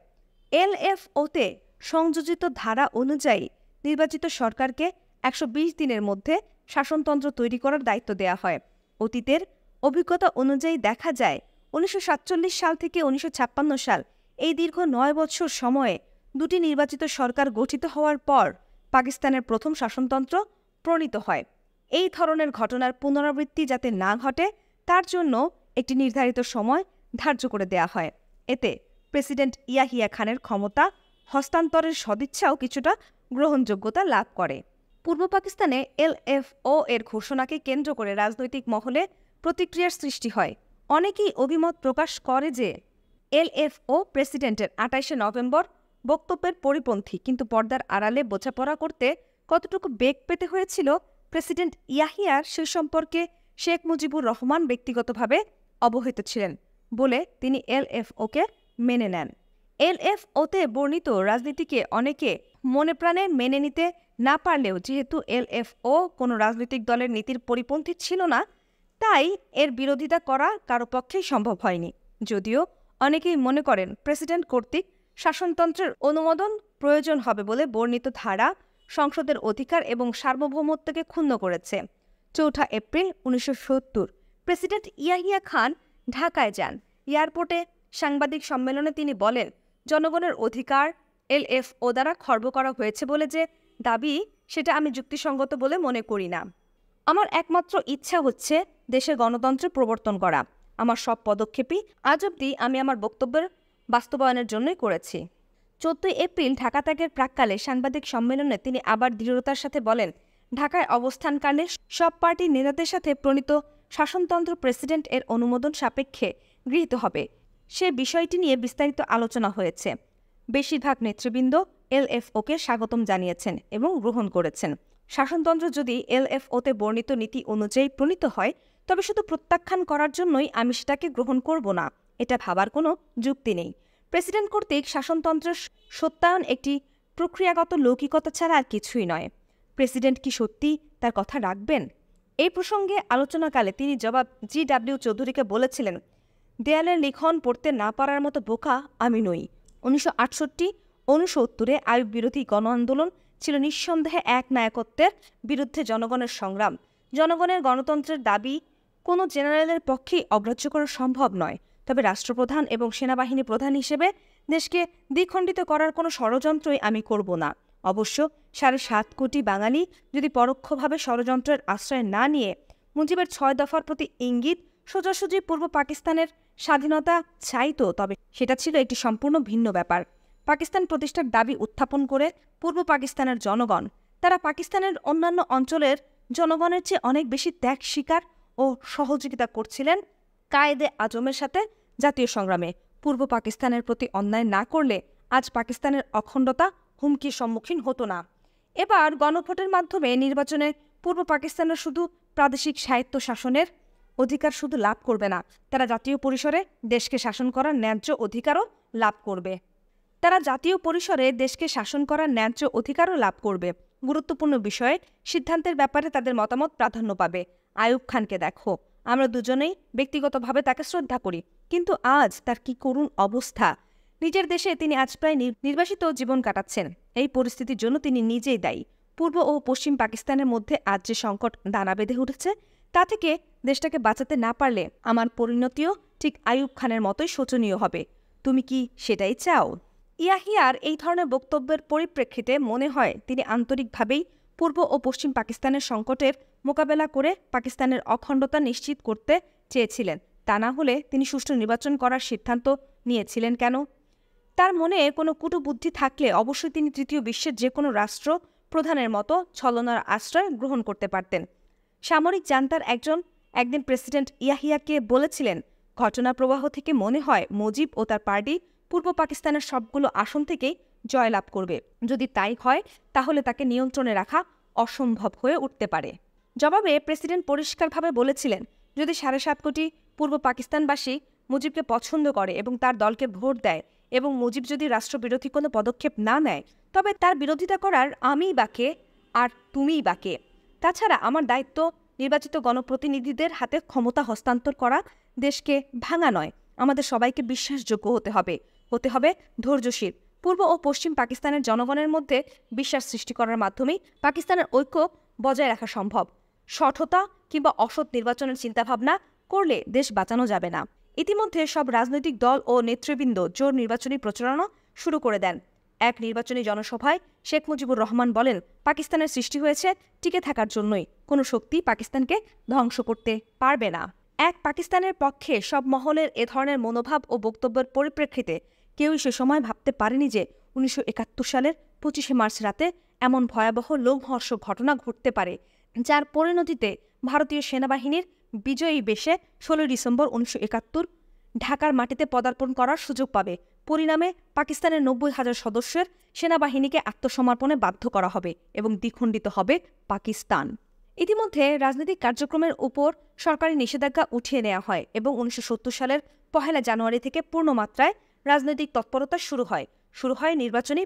এলএফওতে সংযোজিত ধারা অনুযায়ী নির্বাচিত সরকারকে 120 দিনের মধ্যে শাসনতন্ত্র তৈরি করার দায়িত্ব দেয়া হয়। অতীতের অভিজ্ঞতা অনুযায়ী দেখা যায় 1947 সাল থেকে 1956 সাল এই দীর্ঘ 9 বছর সময়ে 2টি নির্বাচিত সরকার গঠিত হওয়ার পর পাকিস্তানের প্রথম শাসনতন্ত্র প্রণীত হয়। এই ধরনের ঘটনার পুনরাবৃত্তি যাতে না ঘটে তার জন্য একটি নির্ধারিত সময় ধার্য করে দেয়া হয়। এতে প্রেসিডেন্ট ইয়াহিয়া খানের ক্ষমতা হস্তান্তরের সদিচ্ছাও কিছুটা গ্রহণযোগ্যতা লাভ করে। পূর্ব পাকিস্তানে এলএফও এর ঘোষণাকে কেন্দ্র করে রাজনৈতিক মহলে প্রতিক্রিয়ার সৃষ্টি হয়। অনেকেই অভিমত প্রকাশ করে যে এলএফও প্রেসিডেন্টের 28শে নভেম্বর বক্তব্যের পরিপন্থী, কিন্তু পর্দার আড়ালে বোঝাপড়া করতে কতটুকু বেগ পেতে হয়েছিল প্রেসিডেন্ট ইয়াহিয়ার সে সম্পর্কে শেখ মুজিবুর রহমান ব্যক্তিগতভাবে অবহিত ছিলেন বলে তিনি এলএফওকে মেনে নেন। এলএফওতে বর্ণিত রাজনীতিকে অনেকে মনে প্রাণে মেনে নিতে না পারলেও যেহেতু এলএফও কোনো রাজনৈতিক দলের নীতির পরিপন্থী ছিল না, তাই এর বিরোধিতা করা কারো পক্ষেই সম্ভব হয়নি। যদিও অনেকেই মনে করেন প্রেসিডেন্ট কর্তৃক শাসনতন্ত্রের অনুমোদন প্রয়োজন হবে বলে বর্ণিত ধারা সংসদের অধিকার এবং সার্বভৌমত্বকে ক্ষুণ্ণ করেছে। 4 এপ্রিল 1970 প্রেসিডেন্ট ইয়াহিয়া খান ঢাকায় যান। এয়ারপোর্টে সাংবাদিক সম্মেলনে তিনি বলেন, জনগণের অধিকার এলএফও দ্বারা খর্ব করা হয়েছে বলে যে দাবি, সেটা আমি যুক্তিসঙ্গত বলে মনে করি না। আমার একমাত্র ইচ্ছা হচ্ছে দেশের গণতন্ত্রের প্রবর্তন করা। আমার সব পদক্ষেপই আজ অবধি আমি আমার বক্তব্যের বাস্তবায়নের জন্যই করেছি। 14 এপ্রিল ঢাকা ত্যাগের প্রাক্কালে সাংবাদিক সম্মেলনে তিনি আবার দৃঢ়তার সাথে বলেন, ঢাকায় অবস্থানকালে সব পার্টির নেতাদের সাথে প্রণীত শাসনতন্ত্র প্রেসিডেন্ট এর অনুমোদন সাপেক্ষে গৃহীত হবে। সে বিষয়টি নিয়ে বিস্তারিত আলোচনা হয়েছে। বেশিরভাগ নেতৃবৃন্দ এলএফওকে স্বাগতম জানিয়েছেন এবং গ্রহণ করেছেন। শাসনতন্ত্র যদি এলএফওতে বর্ণিত নীতি অনুযায়ী প্রণীত হয়, তবে শুধু প্রত্যাখ্যান করার জন্যই আমি সেটাকে গ্রহণ করব না, এটা ভাবার কোনো যুক্তি নেই। প্রেসিডেন্ট কর্তৃক শাসনতন্ত্রের সত্যায়ন একটি প্রক্রিয়াগত লৌকিকতা ছাড়া আর কিছুই নয়। প্রেসিডেন্ট কি সত্যি তার কথা রাখবেন? এই প্রসঙ্গে আলোচনাকালে তিনি জবাব জি.ডব্লিউ. চৌধুরীকে বলেছিলেন, দেয়ালের লিখন পড়তে না পারার মতো বোকা আমি নই। 1968-69 আইয়ুব বিরোধী গণ আন্দোলন ছিল নিঃসন্দেহে এক নায়কত্বের বিরুদ্ধে জনগণের সংগ্রাম। জনগণের গণতন্ত্রের দাবি কোনো জেনারেলের পক্ষেই অগ্রাহ্য করা সম্ভব নয়। তবে রাষ্ট্রপ্রধান এবং সেনাবাহিনী প্রধান হিসেবে দেশকে দ্বিখণ্ডিত করার কোনো ষড়যন্ত্রই আমি করব না। অবশ্য 7.5 কোটি বাঙালি যদি পরোক্ষভাবে ষড়যন্ত্রের আশ্রয় না নিয়ে মুজিবের 6 দফার প্রতি ইঙ্গিত সোজাসুজি পূর্ব পাকিস্তানের স্বাধীনতা চাইতো, তবে সেটা ছিল একটি সম্পূর্ণ ভিন্ন ব্যাপার। পাকিস্তান প্রতিষ্ঠার দাবি উত্থাপন করে পূর্ব পাকিস্তানের জনগণ, তারা পাকিস্তানের অন্যান্য অঞ্চলের জনগণের চেয়ে অনেক বেশি ত্যাগ স্বীকার ও সহযোগিতা করছিলেন কায়েদে আজমের সাথে জাতীয় সংগ্রামে। পূর্ব পাকিস্তানের প্রতি অন্যায় না করলে আজ পাকিস্তানের অখণ্ডতা হুমকির সম্মুখীন হতো না। এবার গণভোটের মাধ্যমে নির্বাচনে পূর্ব পাকিস্তানের শুধু প্রাদেশিক স্বায়ত্ত শাসনের অধিকার শুধু লাভ করবে না, তারা জাতীয় পরিসরে দেশকে শাসন করার ন্যায্য অধিকারও লাভ করবে। গুরুত্বপূর্ণ বিষয়ে সিদ্ধান্তের ব্যাপারে তাদের মতামত প্রাধান্য পাবে। আইয়ুব খানকে দেখো, আমরা দুজনেই ব্যক্তিগতভাবে তাকে শ্রদ্ধা করি, কিন্তু আজ তার কি করুণ অবস্থা। নিজের দেশে তিনি আজ প্রায় নির্বাসিত জীবন কাটাচ্ছেন। এই পরিস্থিতির জন্য তিনি নিজেই দায়ী। পূর্ব ও পশ্চিম পাকিস্তানের মধ্যে আজ যে সংকট দানা বেঁধে উঠেছে, তা থেকে দেশটাকে বাঁচাতে না পারলে আমার পরিণতিও ঠিক আইয়ুব খানের মতোই শোচনীয় হবে। তুমি কি সেটাই চাও? ইয়াহিয়ার এই ধরনের বক্তব্যের পরিপ্রেক্ষিতে মনে হয় তিনি আন্তরিকভাবেই পূর্ব ও পশ্চিম পাকিস্তানের সংকটের মোকাবেলা করে পাকিস্তানের অখণ্ডতা নিশ্চিত করতে চেয়েছিলেন। তা না হলে তিনি সুষ্ঠু নির্বাচন করার সিদ্ধান্ত নিয়েছিলেন কেন? তার মনে কোনো কূটবুদ্ধি থাকলে অবশ্যই তিনি তৃতীয় বিশ্বের যে কোনো রাষ্ট্র প্রধানের মতো ছলনার আশ্রয় গ্রহণ করতে পারতেন। সামরিক জান্তার একদিন প্রেসিডেন্ট ইয়াহিয়াকে বলেছিলেন, ঘটনা প্রবাহ থেকে মনে হয় মুজিব ও তার পার্টি পূর্ব পাকিস্তানের সবগুলো আসন থেকেই জয়লাভ করবে। যদি তাই হয়, তাহলে তাকে নিয়ন্ত্রণে রাখা অসম্ভব হয়ে উঠতে পারে। জবাবে প্রেসিডেন্ট পরিষ্কারভাবে বলেছিলেন, যদি 7.5 কোটি পূর্ব পাকিস্তানবাসী মুজিবকে পছন্দ করে এবং তার দলকে ভোট দেয় এবং মুজিব যদি রাষ্ট্রবিরোধী কোনো পদক্ষেপ না নেয়, তবে তার বিরোধিতা করার আমিই বাকে আর তুমিই বাকে। তাছাড়া আমার দায়িত্ব নির্বাচিত গণপ্রতিনিধিদের হাতে ক্ষমতা হস্তান্তর করা, দেশকে ভাঙা নয়। আমাদের সবাইকে বিশ্বাসযোগ্য হতে হবে ধৈর্যশীল। পূর্ব ও পশ্চিম পাকিস্তানের জনগণের মধ্যে বিশ্বাস সৃষ্টি করার মাধ্যমেই পাকিস্তানের ঐক্য বজায় রাখা সম্ভব। সঠতা কিংবা অসৎ নির্বাচনের চিন্তাভাবনা করলে দেশ বাঁচানো যাবে না। ইতিমধ্যে সব রাজনৈতিক দল ও নেতৃবৃন্দ জোর নির্বাচনী প্রচারণা শুরু করে দেন। এক নির্বাচনী জনসভায় শেখ মুজিবুর রহমান বলেন, পাকিস্তানের সৃষ্টি হয়েছে টিকে থাকার জন্যই, কোনো শক্তি পাকিস্তানকে ধ্বংস করতে পারবে না। এক পাকিস্তানের পক্ষে সব মহলের এ ধরনের মনোভাব ও বক্তব্যের পরিপ্রেক্ষিতে কেউই সে সময় ভাবতে পারেনি যে 1971 সালের 25শে মার্চ রাতে এমন ভয়াবহ লোমহর্ষক ঘটনা ঘটতে পারে, যার পরিণতিতে ভারতীয় সেনাবাহিনীর বিজয়ী বেশে 16 ডিসেম্বর 1971 ঢাকার মাটিতে পদার্পণ করার সুযোগ পাবে। পরিণামে পাকিস্তানের 90,000 সদস্যের সেনাবাহিনীকে আত্মসমর্পণে বাধ্য করা হবে এবং দ্বিখণ্ডিত হবে পাকিস্তান। ইতিমধ্যে রাজনৈতিক কার্যক্রমের উপর সরকারি নিষেধাজ্ঞা উঠিয়ে নেওয়া হয় এবং 1970 সালের 1 জানুয়ারি থেকে পূর্ণমাত্রায় রাজনৈতিক তৎপরতা শুরু হয় নির্বাচনী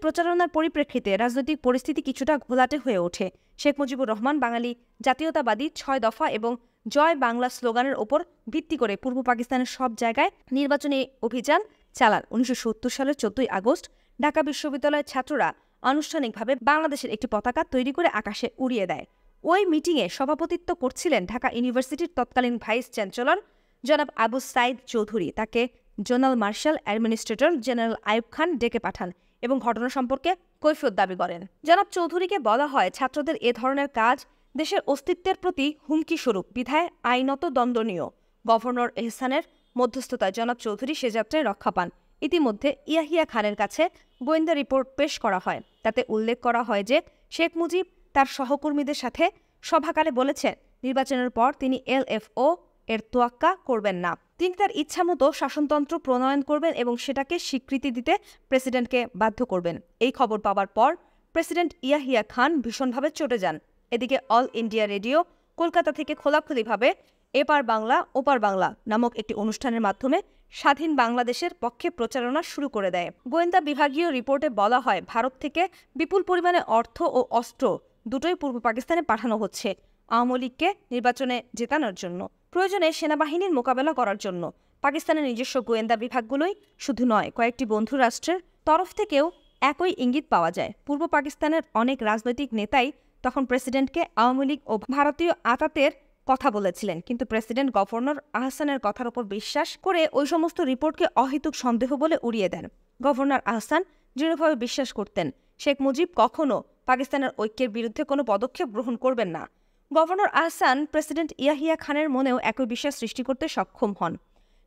প্রচারণার পরিপ্রেক্ষিতে রাজনৈতিক পরিস্থিতি কিছুটা ঘোলাটে হয়ে ওঠে। শেখ মুজিবুর রহমান বাঙালি জাতীয়তাবাদী 6 দফা এবং জয় বাংলা স্লোগানের ওপর ভিত্তি করে পূর্ব পাকিস্তানের সব জায়গায় নির্বাচনী অভিযান চালান। 1970 সালের 14 আগস্ট ঢাকা বিশ্ববিদ্যালয়ের ছাত্ররা আনুষ্ঠানিকভাবে বাংলাদেশের একটি পতাকা তৈরি করে আকাশে উড়িয়ে দেয়। ওই মিটিংয়ে সভাপতিত্ব করছিলেন ঢাকা ইউনিভার্সিটির তৎকালীন ভাইস চ্যান্সেলর জনাব আবু সাইদ চৌধুরী। তাকে zonal martial administrator general Ayub Khan ডেকে পাঠান এবং ঘটনা সম্পর্কে কৈফিয়ত দাবি করেন। জনাব চৌধুরীকে বলা হয়, ছাত্রদের এ ধরনের কাজ দেশের অস্তিত্বের প্রতি হুমকি স্বরূপ বিধায় আইনত দণ্ডনীয়। গভর্নর এহসানের মধ্যস্থতায় জনাব চৌধুরী সে যাত্রায় রক্ষা পান। ইতিমধ্যে ইয়াহিয়া খানের কাছে গোয়েন্দা রিপোর্ট পেশ করা হয়। তাতে উল্লেখ করা হয় যে শেখ মুজিব তার সহকর্মীদের সাথে সভাকালে বলেছেন নির্বাচনের পর তিনি LFO এর তোয়াক্কা করবেন না। তিনি তার ইচ্ছামতো শাসনতন্ত্র প্রণয়ন করবেন এবং সেটাকে স্বীকৃতি দিতে প্রেসিডেন্টকে বাধ্য করবেন। এই খবর পাওয়ার পর প্রেসিডেন্ট ইয়াহিয়া খান ভীষণভাবে চটে যান। এদিকে অল ইন্ডিয়া রেডিও কলকাতা থেকে খোলাখুলিভাবে এপার বাংলা ওপার বাংলা নামক একটি অনুষ্ঠানের মাধ্যমে স্বাধীন বাংলাদেশের পক্ষে প্রচারণা শুরু করে দেয়। গোয়েন্দা বিভাগীয় রিপোর্টে বলা হয় ভারত থেকে বিপুল পরিমাণে অর্থ ও অস্ত্র দুটোই পূর্ব পাকিস্তানে পাঠানো হচ্ছে আওয়ামী লীগকে নির্বাচনে জেতানোর জন্য, প্রয়োজনে সেনাবাহিনীর মোকাবেলা করার জন্য। পাকিস্তানের নিজস্ব গোয়েন্দা বিভাগগুলোই শুধু নয়, কয়েকটি বন্ধু রাষ্ট্রের তরফ থেকেও একই ইঙ্গিত পাওয়া যায়। পূর্ব পাকিস্তানের অনেক রাজনৈতিক নেতাই তখন প্রেসিডেন্টকে আওয়ামী লীগ ও ভারতীয় আতাতের কথা বলেছিলেন, কিন্তু প্রেসিডেন্ট গভর্নর আহসানের কথার উপর বিশ্বাস করে ওই সমস্ত রিপোর্টকে অহেতুক সন্দেহ বলে উড়িয়ে দেন। গভর্নর আহসান দৃঢ়ভাবে বিশ্বাস করতেন শেখ মুজিব কখনো পাকিস্তানের ঐক্যের বিরুদ্ধে কোনো পদক্ষেপ গ্রহণ করবেন না। গভর্নর আহসান প্রেসিডেন্ট ইয়াহিয়া খানের মনেও একই বিশ্বাস সৃষ্টি করতে সক্ষম হন।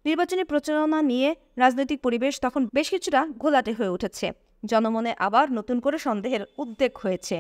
নির্বাচনী প্রচারণা নিয়ে রাজনৈতিক পরিবেশ তখন বেশ কিছুটা ঘোলাটে হয়ে উঠেছে। জনমনে আবার নতুন করে সন্দেহের উদ্বেগ হয়েছে।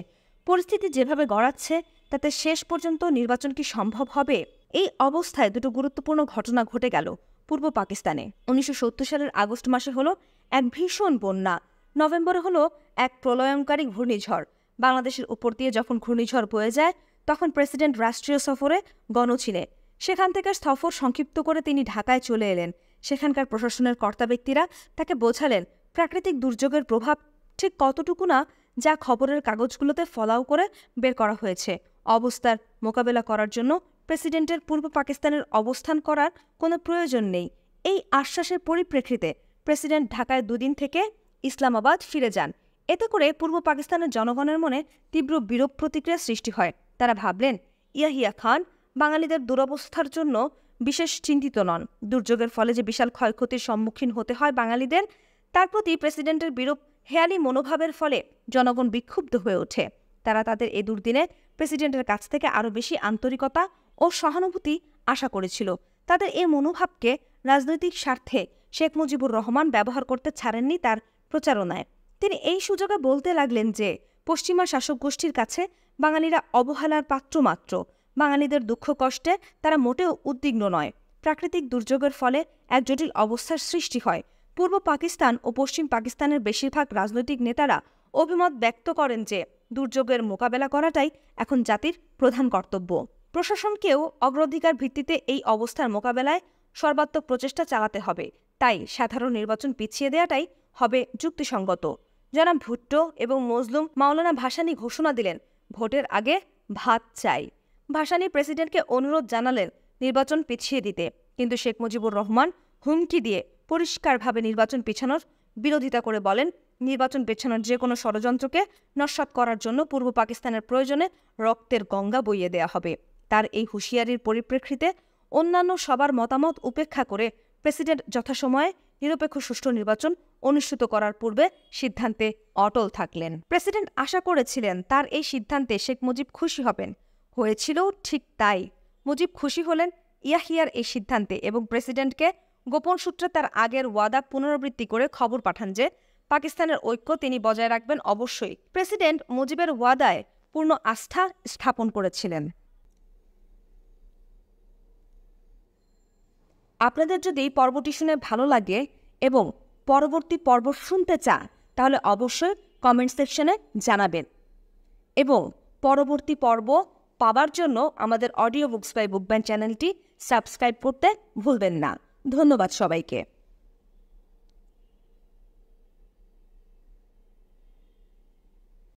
পরিস্থিতি যেভাবে গড়াচ্ছে তাতে শেষ পর্যন্ত নির্বাচন কি সম্ভব হবে? এই অবস্থায় দুটো গুরুত্বপূর্ণ ঘটনা ঘটে গেল পূর্ব পাকিস্তানে। 1970 সালের আগস্ট মাসে হলো এক ভীষণ বন্যা, নভেম্বরে হলো এক প্রলয়ঙ্কারী ঘূর্ণিঝড়। বাংলাদেশের উপর দিয়ে যখন ঘূর্ণিঝড় বয়ে যায় তখন প্রেসিডেন্ট রাষ্ট্রীয় সফরে গণচীনে। সেখান থেকে সফর সংক্ষিপ্ত করে তিনি ঢাকায় চলে এলেন। সেখানকার প্রশাসনের কর্তা ব্যক্তিরা তাকে বোঝালেন প্রাকৃতিক দুর্যোগের প্রভাব ঠিক কতটুকু না যা খবরের কাগজগুলোতে ফলাও করে বের করা হয়েছে। অবস্থার মোকাবেলা করার জন্য প্রেসিডেন্টের পূর্ব পাকিস্তানের অবস্থান করার কোনো প্রয়োজন নেই। এই আশ্বাসের পরিপ্রেক্ষিতে প্রেসিডেন্ট ঢাকায় দুদিন থেকে ইসলামাবাদ ফিরে যান। এতে করে পূর্ব পাকিস্তানের জনগণের মনে তীব্র বিরূপ প্রতিক্রিয়া সৃষ্টি হয়। তারা ভাবলেন ইয়াহিয়া খান বাঙালিদের দুরবস্থার জন্য বিশেষ চিন্তিত নন। দুর্যোগের ফলে যে বিশাল ক্ষয়ক্ষতির সম্মুখীন হতে হয় বাঙালিদের, তার প্রতি প্রেসিডেন্টের বিরূপ হেয়ালি মনোভাবের ফলে জনগণ বিক্ষুব্ধ হয়ে ওঠে। তারা তাদের এই দুর্দিনে প্রেসিডেন্টের কাছ থেকে আরও বেশি আন্তরিকতা ও সহানুভূতি আশা করেছিল। তাদের এই মনোভাবকে রাজনৈতিক স্বার্থে শেখ মুজিবুর রহমান ব্যবহার করতে ছাড়েননি তার প্রচারণায়। তিনি এই সুযোগে বলতে লাগলেন যে পশ্চিমা শাসক গোষ্ঠীর কাছে বাঙালিরা অবহেলার পাত্র মাত্র। বাঙালিদের দুঃখ কষ্টে তারা মোটেও উদ্বিগ্ন নয়। প্রাকৃতিক দুর্যোগের ফলে এক জটিল অবস্থার সৃষ্টি হয়। পূর্ব পাকিস্তান ও পশ্চিম পাকিস্তানের বেশিরভাগ রাজনৈতিক নেতারা অভিমত ব্যক্ত করেন যে দুর্যোগের মোকাবেলা করাটাই এখন জাতির প্রধান কর্তব্য। প্রশাসনকেও অগ্রাধিকার ভিত্তিতে এই অবস্থার মোকাবেলায় সর্বাত্মক প্রচেষ্টা চালাতে হবে। তাই সাধারণ নির্বাচন পিছিয়ে দেওয়াটাই হবে যুক্তিসঙ্গত। জনাব ভুট্টো এবং মজলুম মাওলানা ভাসানী ঘোষণা দিলেন ভোটের আগে ভাত চাই। ভাসানী প্রেসিডেন্টকে অনুরোধ জানালেন নির্বাচন পিছিয়ে দিতে, কিন্তু শেখ মুজিবুর রহমান হুমকি দিয়ে পরিষ্কারভাবে নির্বাচন পেছানোর বিরোধিতা করে বলেন নির্বাচন পেছানোর যে কোনো ষড়যন্ত্রকে নস্যাৎ করার জন্য পূর্ব পাকিস্তানের প্রয়োজনে রক্তের গঙ্গা বইয়ে দেয়া হবে। তার এই হুঁশিয়ারির পরিপ্রেক্ষিতে অন্যান্য সবার মতামত উপেক্ষা করে প্রেসিডেন্ট যথাসময়ে নিরপেক্ষ সুষ্ঠু নির্বাচন অনুষ্ঠিত করার পূর্বে সিদ্ধান্তে অটল থাকলেন। প্রেসিডেন্ট আশা করেছিলেন তার এই সিদ্ধান্তে শেখ মুজিব খুশি হবেন। হয়েছিল ঠিক তাই। মুজিব খুশি হলেন ইয়াহিয়ার এই সিদ্ধান্তে এবং প্রেসিডেন্টকে গোপন সূত্রে তার আগের ওয়াদা পুনরাবৃত্তি করে খবর পাঠান যে পাকিস্তানের ঐক্য তিনি বজায় রাখবেন অবশ্যই। প্রেসিডেন্ট মুজিবের ওয়াদায় পূর্ণ আস্থা স্থাপন করেছিলেন। আপনাদের যদি পর্বটি শুনে ভালো লাগে এবং পরবর্তী পর্ব শুনতে চান তাহলে অবশ্যই কমেন্ট সেকশনে জানাবেন এবং পরবর্তী পর্ব পাবার জন্য আমাদের অডিও বুকস বাই বুকব্যান্ড চ্যানেলটি সাবস্ক্রাইব করতে ভুলবেন না। ধন্যবাদ সবাইকে।